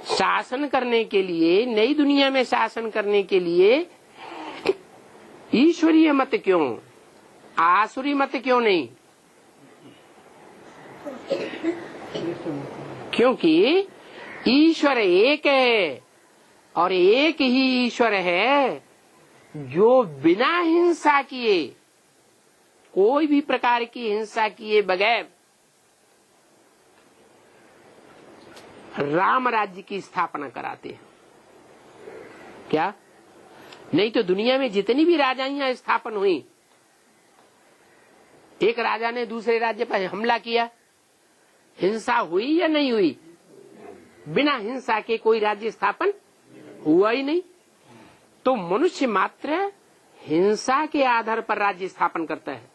शासन करने के लिए, नई दुनिया में शासन करने के लिए ईश्वरीय मत क्यों? आसुरी मत क्यों नहीं? क्योंकि ईश्वर एक है और एक ही ईश्वर है जो बिना हिंसा किए, कोई भी प्रकार की हिंसा किए बगैर राम राज्य की स्थापना कराते हैं। क्या? नहीं तो दुनिया में जितनी भी राजाइयां स्थापन हुई, एक राजा ने दूसरे राज्य पर हमला किया, हिंसा हुई या नहीं हुई? बिना हिंसा के कोई राज्य स्थापन हुआ ही नहीं। तो मनुष्य मात्र हिंसा के आधार पर राज्य स्थापन करता है।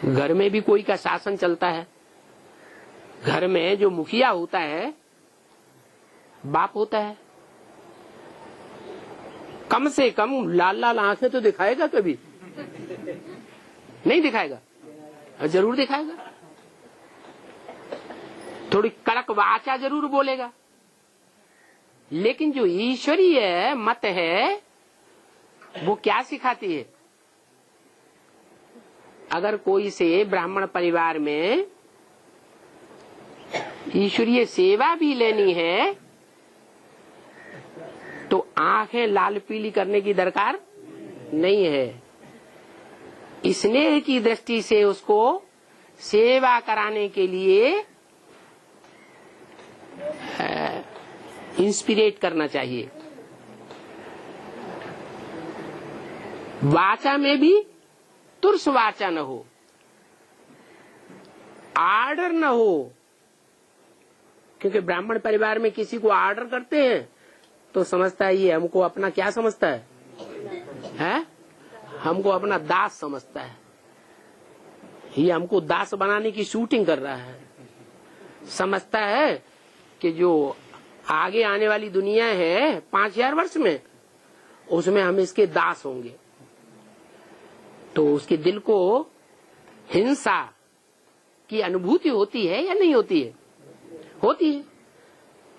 घर में भी कोई का शासन चलता है, घर में जो मुखिया होता है बाप होता है, कम से कम लाल लाल आंखें तो दिखाएगा कभी? नहीं दिखाएगा? जरूर दिखाएगा। थोड़ी कड़क वाचा जरूर बोलेगा। लेकिन जो ईश्वरीय मत है वो क्या सिखाती है? अगर कोई से ब्राह्मण परिवार में ईश्वरीय सेवा भी लेनी है तो आंखें लाल पीली करने की दरकार नहीं है। स्नेह की दृष्टि से उसको सेवा कराने के लिए इंस्पिरेट करना चाहिए। वाचा में भी तुर्स वाचा न हो, आर्डर न हो। क्योंकि ब्राह्मण परिवार में किसी को आर्डर करते हैं तो समझता है ये हमको अपना क्या समझता है? हमको अपना दास समझता है, ये हमको दास बनाने की शूटिंग कर रहा है। समझता है कि जो आगे आने वाली दुनिया है 5000 वर्ष में, उसमें हम इसके दास होंगे। तो उसके दिल को हिंसा की अनुभूति होती है या नहीं होती है? होती है।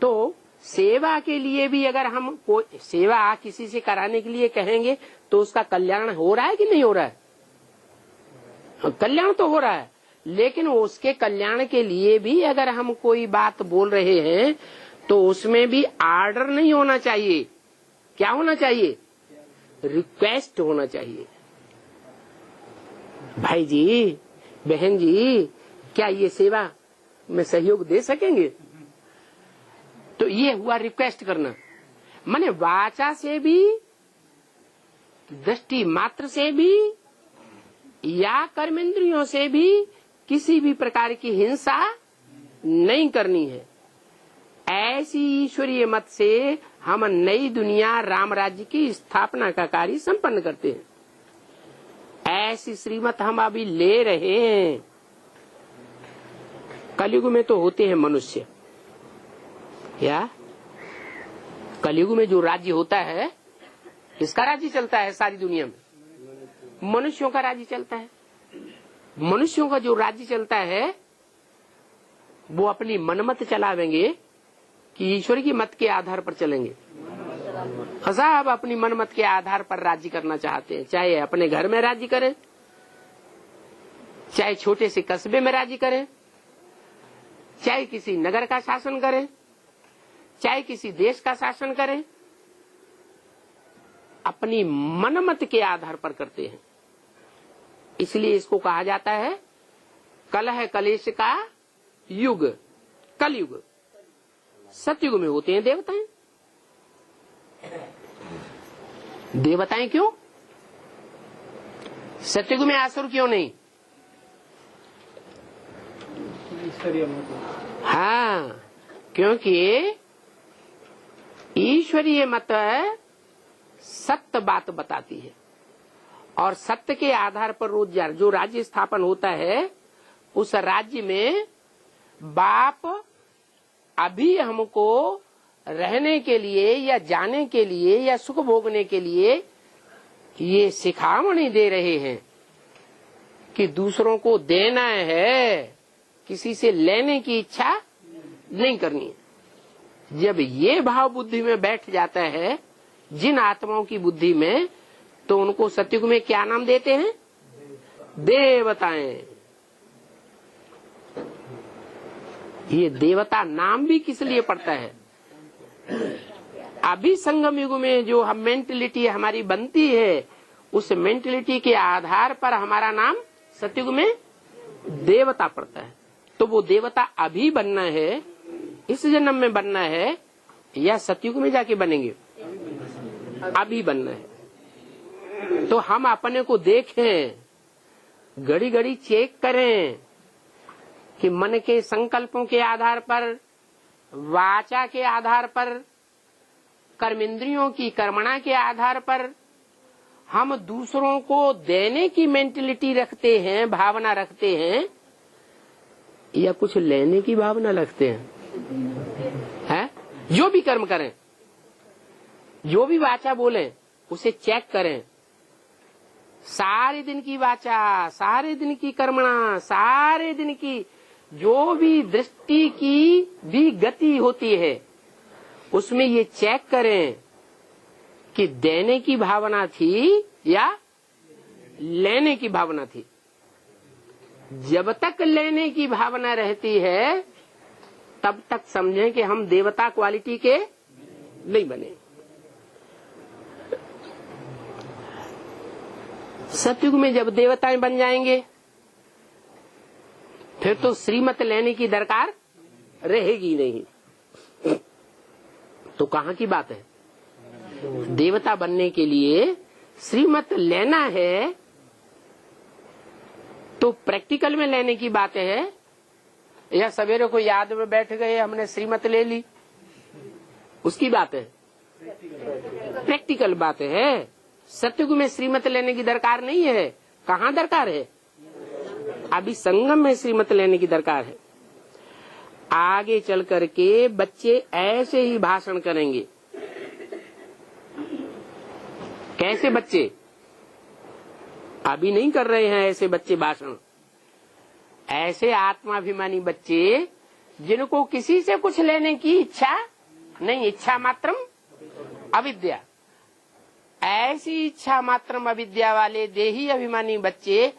तो सेवा के लिए भी अगर हम कोई सेवा किसी से कराने के लिए कहेंगे तो उसका कल्याण हो रहा है कि नहीं हो रहा है? कल्याण तो हो रहा है, लेकिन उसके कल्याण के लिए भी अगर हम कोई बात बोल रहे हैं तो उसमें भी आर्डर नहीं होना चाहिए। क्या होना चाहिए? रिक्वेस्ट होना चाहिए। भाई जी, बहन जी, क्या ये सेवा में सहयोग दे सकेंगे? तो ये हुआ रिक्वेस्ट करना। माने वाचा से भी, दृष्टि मात्र से भी या कर्मेंद्रियों से भी किसी भी प्रकार की हिंसा नहीं करनी है। ऐसी ईश्वरीय मत से हम नई दुनिया राम राज्य की स्थापना का कार्य संपन्न करते हैं। ऐसी श्रीमत हम अभी ले रहे हैं। कलयुग में तो होते हैं मनुष्य, या कलयुग में जो राज्य होता है, किसका राज्य चलता है सारी दुनिया में? मनुष्यों का राज्य चलता है। मनुष्यों का जो राज्य चलता है वो अपनी मनमत चलावेंगे कि ईश्वर की मत के आधार पर चलेंगे? सब अपनी मनमत के आधार पर राज्य करना चाहते हैं। चाहे अपने घर में राज्य करें, चाहे छोटे से कस्बे में राज्य करें, चाहे किसी नगर का शासन करें, चाहे किसी देश का शासन करें, अपनी मनमत के आधार पर करते हैं। इसलिए इसको कहा जाता है कलह कलेश का युग, कलयुग। सतयुग में होते हैं देवताएं। देवताएं क्यों? सतयुग में आसुर क्यों नहीं? हाँ, क्योंकि ईश्वरीय मत सत्य बात बताती है और सत्य के आधार पर रोज जो राज्य स्थापन होता है उस राज्य में बाप अभी हमको रहने के लिए या जाने के लिए या सुख भोगने के लिए ये सिखावनी दे रहे हैं कि दूसरों को देना है, किसी से लेने की इच्छा नहीं करनी है। जब ये भाव बुद्धि में बैठ जाता है जिन आत्माओं की बुद्धि में, तो उनको सतयुग में क्या नाम देते हैं? देवताएं। ये देवता नाम भी किस लिए पड़ता है? अभी संगम युग में जो हम मेंटलिटी हमारी बनती है, उस मेंटलिटी के आधार पर हमारा नाम सतयुग में देवता पड़ता है। तो वो देवता अभी बनना है, इस जन्म में बनना है, या सतयुग में जाके बनेंगे? अभी बनना है। तो हम अपने को देखें, घड़ी घड़ी चेक करें कि मन के संकल्पों के आधार पर, वाचा के आधार पर, कर्मेंद्रियों की कर्मणा के आधार पर हम दूसरों को देने की मेंटलिटी रखते हैं, भावना रखते हैं, या कुछ लेने की भावना रखते हैं? जो भी कर्म करें, जो भी वाचा बोलें, उसे चेक करें। सारे दिन की वाचा, सारे दिन की कर्मणा, सारे दिन की जो भी दृष्टि की भी गति होती है, उसमें ये चेक करें कि देने की भावना थी या लेने की भावना थी। जब तक लेने की भावना रहती है, तब तक समझें कि हम देवता क्वालिटी के नहीं बने। सतयुग में जब देवताएं बन जाएंगे, फिर तो श्रीमत लेने की दरकार रहेगी नहीं। तो कहाँ की बात है? देवता बनने के लिए श्रीमत लेना है, तो प्रैक्टिकल में लेने की बात है, या सवेरे को याद में बैठ गए हमने श्रीमत ले ली, उसकी बात है? प्रैक्टिकल बात है। सतयुग में श्रीमत लेने की दरकार नहीं है। कहाँ दरकार है? अभी संगम में श्रीमत लेने की दरकार है। आगे चल करके बच्चे ऐसे ही भाषण करेंगे। कैसे बच्चे? अभी नहीं कर रहे हैं ऐसे बच्चे भाषण। ऐसे आत्माभिमानी बच्चे जिनको किसी से कुछ लेने की इच्छा नहीं, इच्छा मात्रम अविद्या, ऐसी इच्छा मात्रम अविद्या वाले देही अभिमानी बच्चे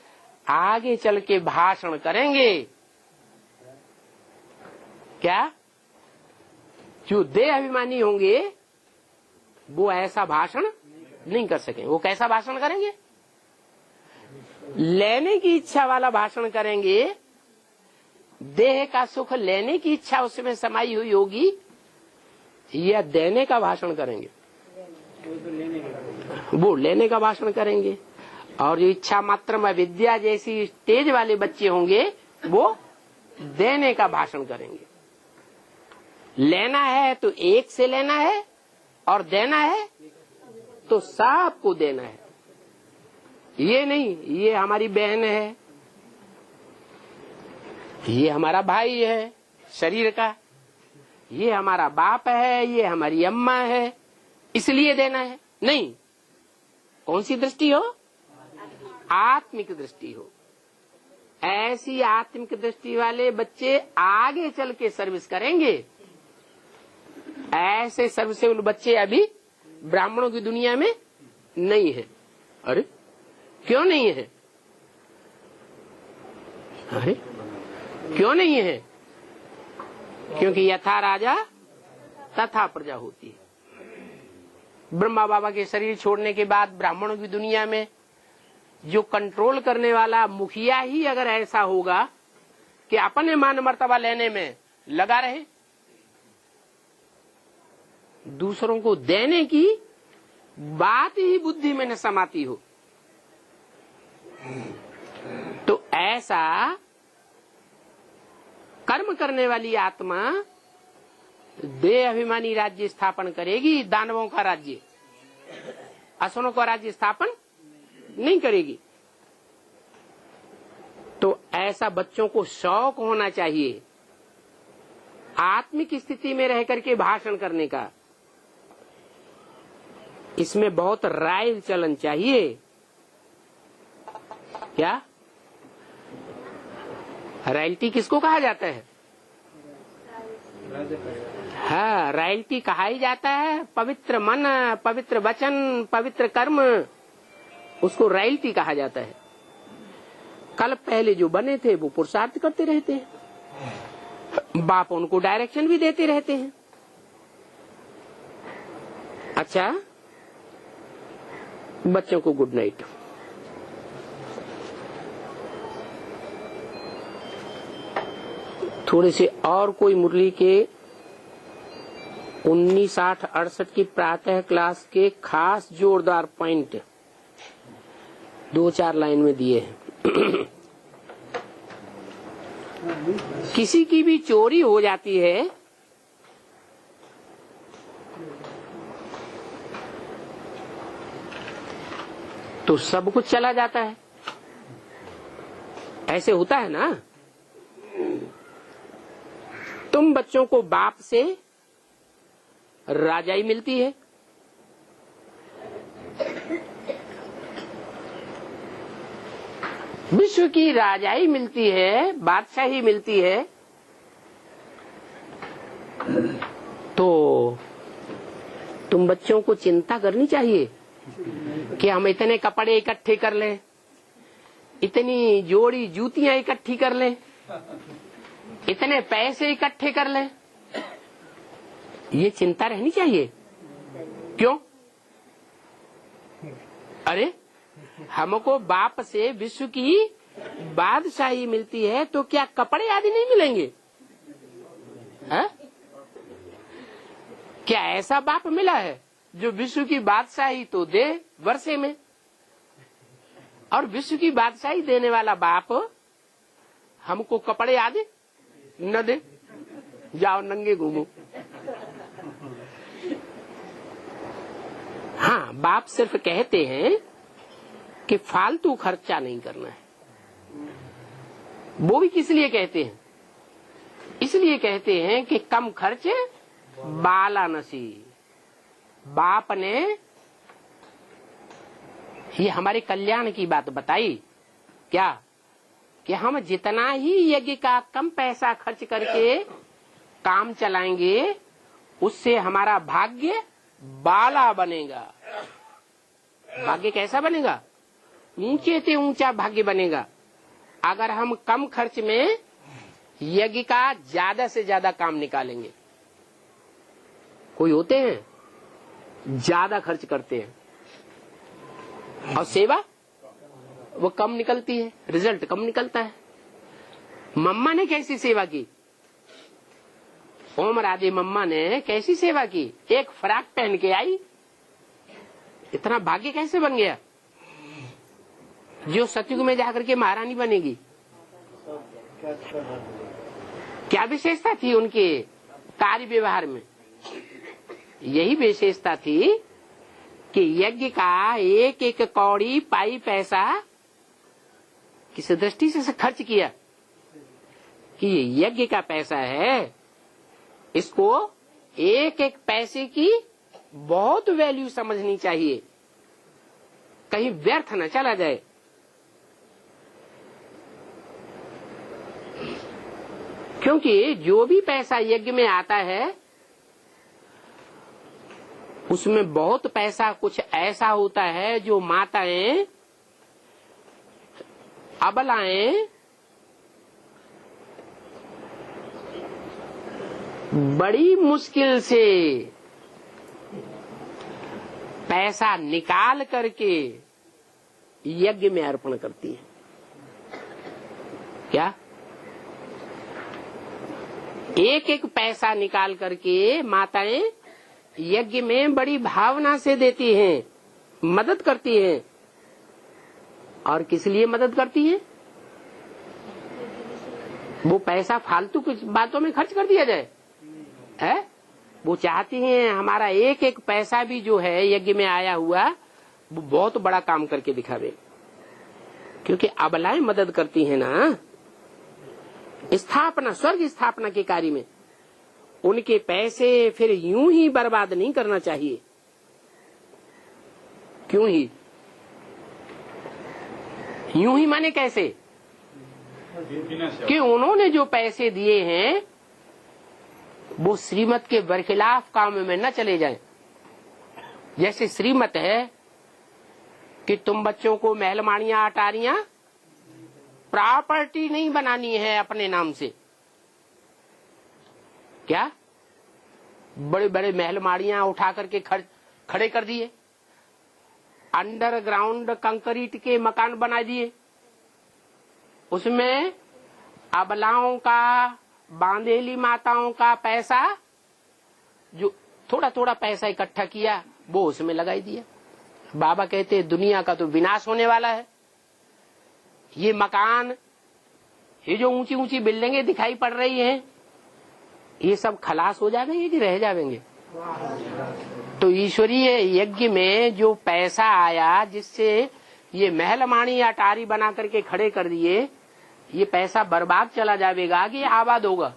आगे चल के भाषण करेंगे। क्या? जो देह अभिमानी होंगे वो ऐसा भाषण नहीं कर सकेंगे। वो कैसा भाषण करेंगे? लेने की इच्छा वाला भाषण करेंगे। देह का सुख लेने की इच्छा उसमें समाई हुई होगी, या देने का भाषण करेंगे? वो लेने का भाषण करेंगे। और जो इच्छा मात्र में विद्या जैसी तेज वाले बच्चे होंगे, वो देने का भाषण करेंगे। लेना है तो एक से लेना है, और देना है तो सबको देना है। ये नहीं ये हमारी बहन है, ये हमारा भाई है शरीर का, ये हमारा बाप है, ये हमारी अम्मा है, इसलिए देना है। नहीं, कौन सी दृष्टि हो? आत्मिक दृष्टि हो। ऐसी आत्मिक दृष्टि वाले बच्चे आगे चल के सर्विस करेंगे। ऐसे सर्विसेबल बच्चे अभी ब्राह्मणों की दुनिया में नहीं है। अरे क्यों नहीं है? अरे क्यों नहीं है? क्योंकि यथा राजा तथा प्रजा होती है। ब्रह्मा बाबा के शरीर छोड़ने के बाद ब्राह्मणों की दुनिया में जो कंट्रोल करने वाला मुखिया ही अगर ऐसा होगा कि अपने मान मर्तबा लेने में लगा रहे, दूसरों को देने की बात ही बुद्धि में न समाती हो, तो ऐसा कर्म करने वाली आत्मा देह अभिमानी राज्य स्थापन करेगी, दानवों का राज्य, असुरों का राज्य स्थापन नहीं करेगी। तो ऐसा बच्चों को शौक होना चाहिए आत्मिक स्थिति में रह करके भाषण करने का। इसमें बहुत राय चलन चाहिए। क्या रॉयल्टी किसको कहा जाता है? हाँ, रॉयल्टी कहा ही जाता है पवित्र मन, पवित्र वचन, पवित्र कर्म, उसको रॉयल्टी कहा जाता है। कल पहले जो बने थे वो पुरुषार्थ करते रहते हैं। बाप उनको डायरेक्शन भी देते रहते हैं। अच्छा, बच्चों को गुड नाइट। थोड़े से और कोई मुरली के 19-8-68 की प्रातः क्लास के खास जोरदार पॉइंट 2-4 लाइन में दिए हैं। किसी की भी चोरी हो जाती है तो सब कुछ चला जाता है, ऐसे होता है ना। तुम बच्चों को बाप से राजाई मिलती है, विश्व की राजाई मिलती है, बादशाही मिलती है, तो तुम बच्चों को चिंता करनी चाहिए कि हम इतने कपड़े इकट्ठे कर लें, इतनी जोड़ी जूतियां इकट्ठी कर लें, इतने पैसे इकट्ठे कर लें। ये चिंता रहनी चाहिए। क्यों? अरे हमको बाप से विश्व की बादशाही मिलती है तो क्या कपड़े आदि नहीं मिलेंगे? है? क्या ऐसा बाप मिला है जो विश्व की बादशाही तो दे वर्षे में, और विश्व की बादशाही देने वाला बाप हमको कपड़े आदि न दे? जाओ नंगे घूमो। हाँ, बाप सिर्फ कहते हैं कि फालतू खर्चा नहीं करना है। वो भी किस लिए कहते हैं? इसलिए कहते हैं कि कम खर्च बाला नसी। बाप ने ये हमारे कल्याण की बात बताई क्या, कि हम जितना ही यज्ञ का कम पैसा खर्च करके काम चलाएंगे उससे हमारा भाग्य बाला बनेगा। भाग्य कैसा बनेगा? ऊंचे से ऊंचा भाग्य बनेगा अगर हम कम खर्च में यज्ञ का ज्यादा से ज्यादा काम निकालेंगे। कोई होते हैं ज्यादा खर्च करते हैं और सेवा वो कम निकलती है, रिजल्ट कम निकलता है। मम्मा ने कैसी सेवा की? ओम राधे मम्मा ने कैसी सेवा की? एक फ्रॉक पहन के आई, इतना भाग्य कैसे बन गया जो सतयुग में जाकर के महारानी बनेगी? क्या विशेषता थी उनके कार्य व्यवहार में? यही विशेषता थी कि यज्ञ का एक एक कौड़ी पाई पैसा किस दृष्टि से खर्च किया कि ये यज्ञ का पैसा है, इसको एक एक पैसे की बहुत वैल्यू समझनी चाहिए, कहीं व्यर्थ न चला जाए। क्योंकि जो भी पैसा यज्ञ में आता है उसमें बहुत पैसा कुछ ऐसा होता है जो माताएं, अबलाएं बड़ी मुश्किल से पैसा निकाल करके यज्ञ में अर्पण करती है। क्या? एक एक पैसा निकाल करके माताएं यज्ञ में बड़ी भावना से देती हैं, मदद करती हैं। और किस लिए मदद करती हैं? वो पैसा फालतू कुछ बातों में खर्च कर दिया जाए है? वो चाहती हैं हमारा एक एक पैसा भी जो है यज्ञ में आया हुआ वो बहुत बड़ा काम करके दिखावे। क्योंकि अबलाएं मदद करती हैं ना स्थापना, स्वर्ग स्थापना के कार्य में, उनके पैसे फिर यूं ही बर्बाद नहीं करना चाहिए। क्यों ही? यूं ही माने कैसे? कि उन्होंने जो पैसे दिए हैं वो श्रीमत के बरखिलाफ काम में न चले जाएं। जैसे श्रीमत है कि तुम बच्चों को महलमानियां, अटारियां, प्रॉपर्टी नहीं बनानी है अपने नाम से, क्या बड़े बड़े महल माड़ियां उठा करके खड़े कर दिए, अंडरग्राउंड कंक्रीट के मकान बना दिए, उसमें अबलाओं का, बांधेली माताओं का पैसा, जो थोड़ा थोड़ा पैसा इकट्ठा किया वो उसमें लगाई दिया। बाबा कहते दुनिया का तो विनाश होने वाला है। ये मकान, ये जो ऊंची ऊंची बिल्डिंगें दिखाई पड़ रही हैं, ये सब खलास हो जाएंगे कि रह जाएंगे? तो ईश्वरीय यज्ञ में जो पैसा आया, जिससे ये महलमाणी अटारी बना करके खड़े कर दिए, ये पैसा बर्बाद चला जाएगा कि आबाद होगा?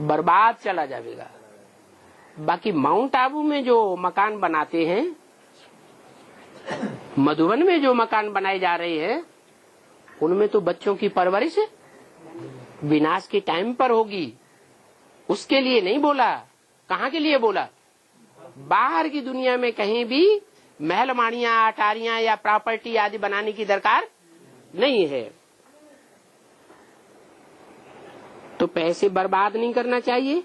बर्बाद चला जाएगा। बाकी माउंट आबू में जो मकान बनाते हैं, मधुबन में जो मकान बनाए जा रहे हैं, उनमें तो बच्चों की परवरिश विनाश के टाइम पर होगी। उसके लिए नहीं बोला। कहाँ के लिए बोला? बाहर की दुनिया में कहीं भी महलमाड़ियां, अटारियां या प्रॉपर्टी आदि बनाने की दरकार नहीं है। तो पैसे बर्बाद नहीं करना चाहिए।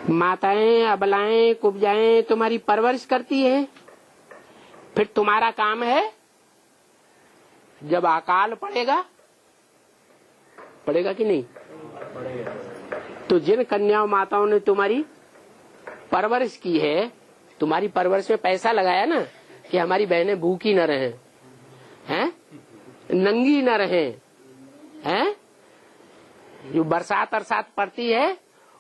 माताएं, अबलाएं, कुब्जाएं तुम्हारी परवरिश करती हैं, फिर तुम्हारा काम है जब अकाल पड़ेगा कि नहीं? तो जिन कन्या माताओं ने तुम्हारी परवरिश की है, तुम्हारी परवरिश में पैसा लगाया ना, कि हमारी बहनें भूखी न रहें, हैं, नंगी न रहें, हैं, जो बरसात अरसात पड़ती है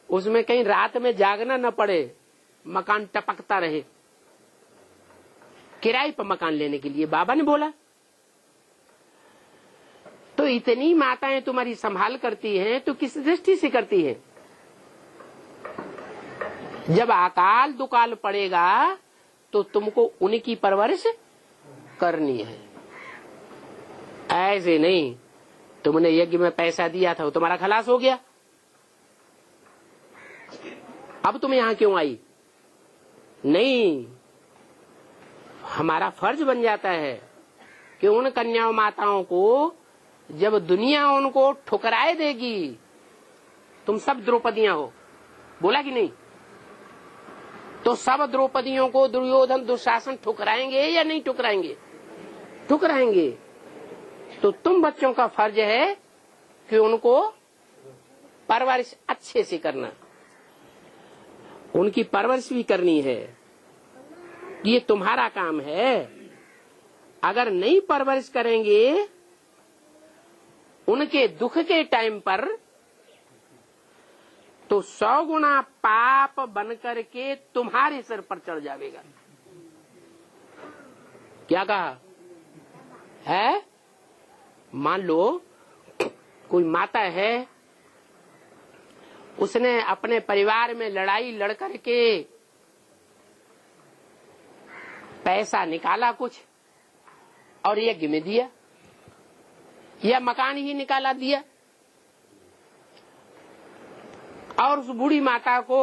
उसमें कहीं रात में जागना न पड़े, मकान टपकता रहे। किराए पर मकान लेने के लिए बाबा ने बोला। तो इतनी माताएं तुम्हारी संभाल करती हैं, तो किस दृष्टि से करती हैं? जब अकाल दुकाल पड़ेगा तो तुमको उनकी परवरिश करनी है। ऐसे नहीं तुमने यज्ञ में पैसा दिया था, वो तुम्हारा खलास हो गया, अब तुम यहां क्यों आई? नहीं, हमारा फर्ज बन जाता है कि उन कन्याओं माताओं को जब दुनिया उनको ठुकराए देगी, तुम सब द्रौपदियां हो, बोला कि नहीं? तो सब द्रौपदियों को दुर्योधन दुशासन ठुकराएंगे या नहीं ठुकराएंगे? ठुकराएंगे। तो तुम बच्चों का फर्ज है कि उनको परवरिश अच्छे से करना, उनकी परवरिश भी करनी है, ये तुम्हारा काम है। अगर नहीं परवरिश करेंगे, उनके दुख के टाइम पर, तो 100 गुना पाप बन करके तुम्हारे सिर पर चढ़ जाएगा। क्या कहा है? मान लो कोई माता है, उसने अपने परिवार में लड़ाई लड़ करके पैसा निकाला कुछ और यज्ञ में दिया, या मकान ही निकाला दिया, और उस बूढ़ी माता को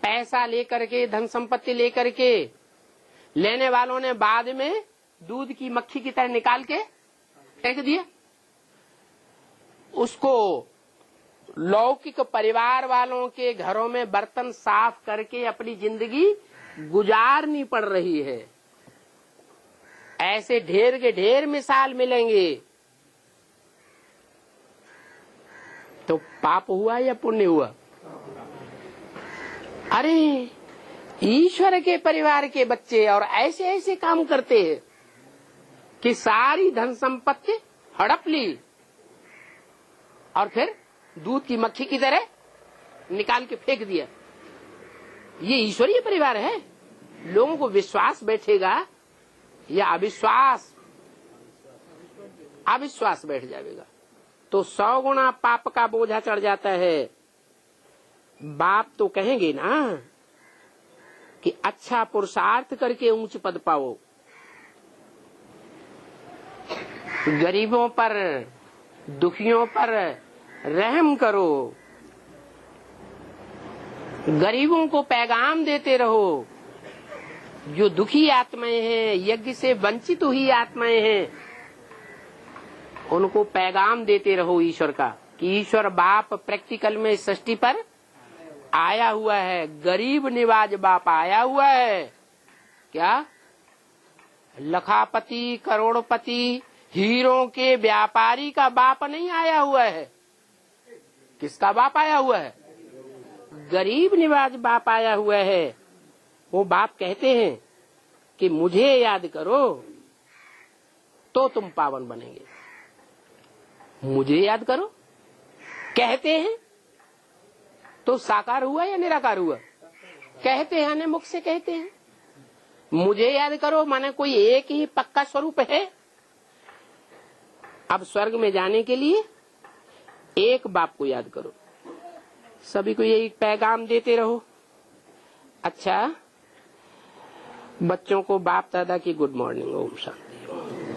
पैसा लेकर के, धन संपत्ति लेकर के, लेने वालों ने बाद में दूध की मक्खी की तरह निकाल के फेंक दिया। उसको लौकिक परिवार वालों के घरों में बर्तन साफ करके अपनी जिंदगी गुजारनी पड़ रही है। ऐसे ढेर के ढेर मिसाल मिलेंगे। तो पाप हुआ या पुण्य हुआ? अरे ईश्वर के परिवार के बच्चे और ऐसे ऐसे काम करते हैं कि सारी धन संपत्ति हड़प ली और फिर दूध की मक्खी की तरह निकाल के फेंक दिया। ये ईश्वरीय परिवार है? लोगों को विश्वास बैठेगा या अविश्वास? अविश्वास बैठ जाएगा तो 100 गुना पाप का बोझा चढ़ जाता है। बाप तो कहेंगे ना कि अच्छा पुरुषार्थ करके ऊंच पद पाओ, गरीबों पर, दुखियों पर रहम करो, गरीबों को पैगाम देते रहो। जो दुखी आत्माएं हैं, यज्ञ से वंचित हुई आत्माएं हैं, उनको पैगाम देते रहो ईश्वर का कि ईश्वर बाप प्रैक्टिकल में सृष्टि पर आया हुआ है, गरीब निवाज बाप आया हुआ है। क्या लखापति करोड़पति हीरों के व्यापारी का बाप नहीं आया हुआ है। किसका बाप आया हुआ है? गरीब निवाज बाप आया हुआ है। वो बाप कहते हैं कि मुझे याद करो तो तुम पावन बनेंगे। मुझे याद करो कहते हैं तो साकार हुआ या निराकार हुआ? कहते हैं, मुख से कहते हैं। मुझे याद करो माने कोई एक ही पक्का स्वरूप है। अब स्वर्ग में जाने के लिए एक बाप को याद करो। सभी को यही पैगाम देते रहो। अच्छा, बच्चों को बाप दादा की गुड मॉर्निंग, ओम शांति।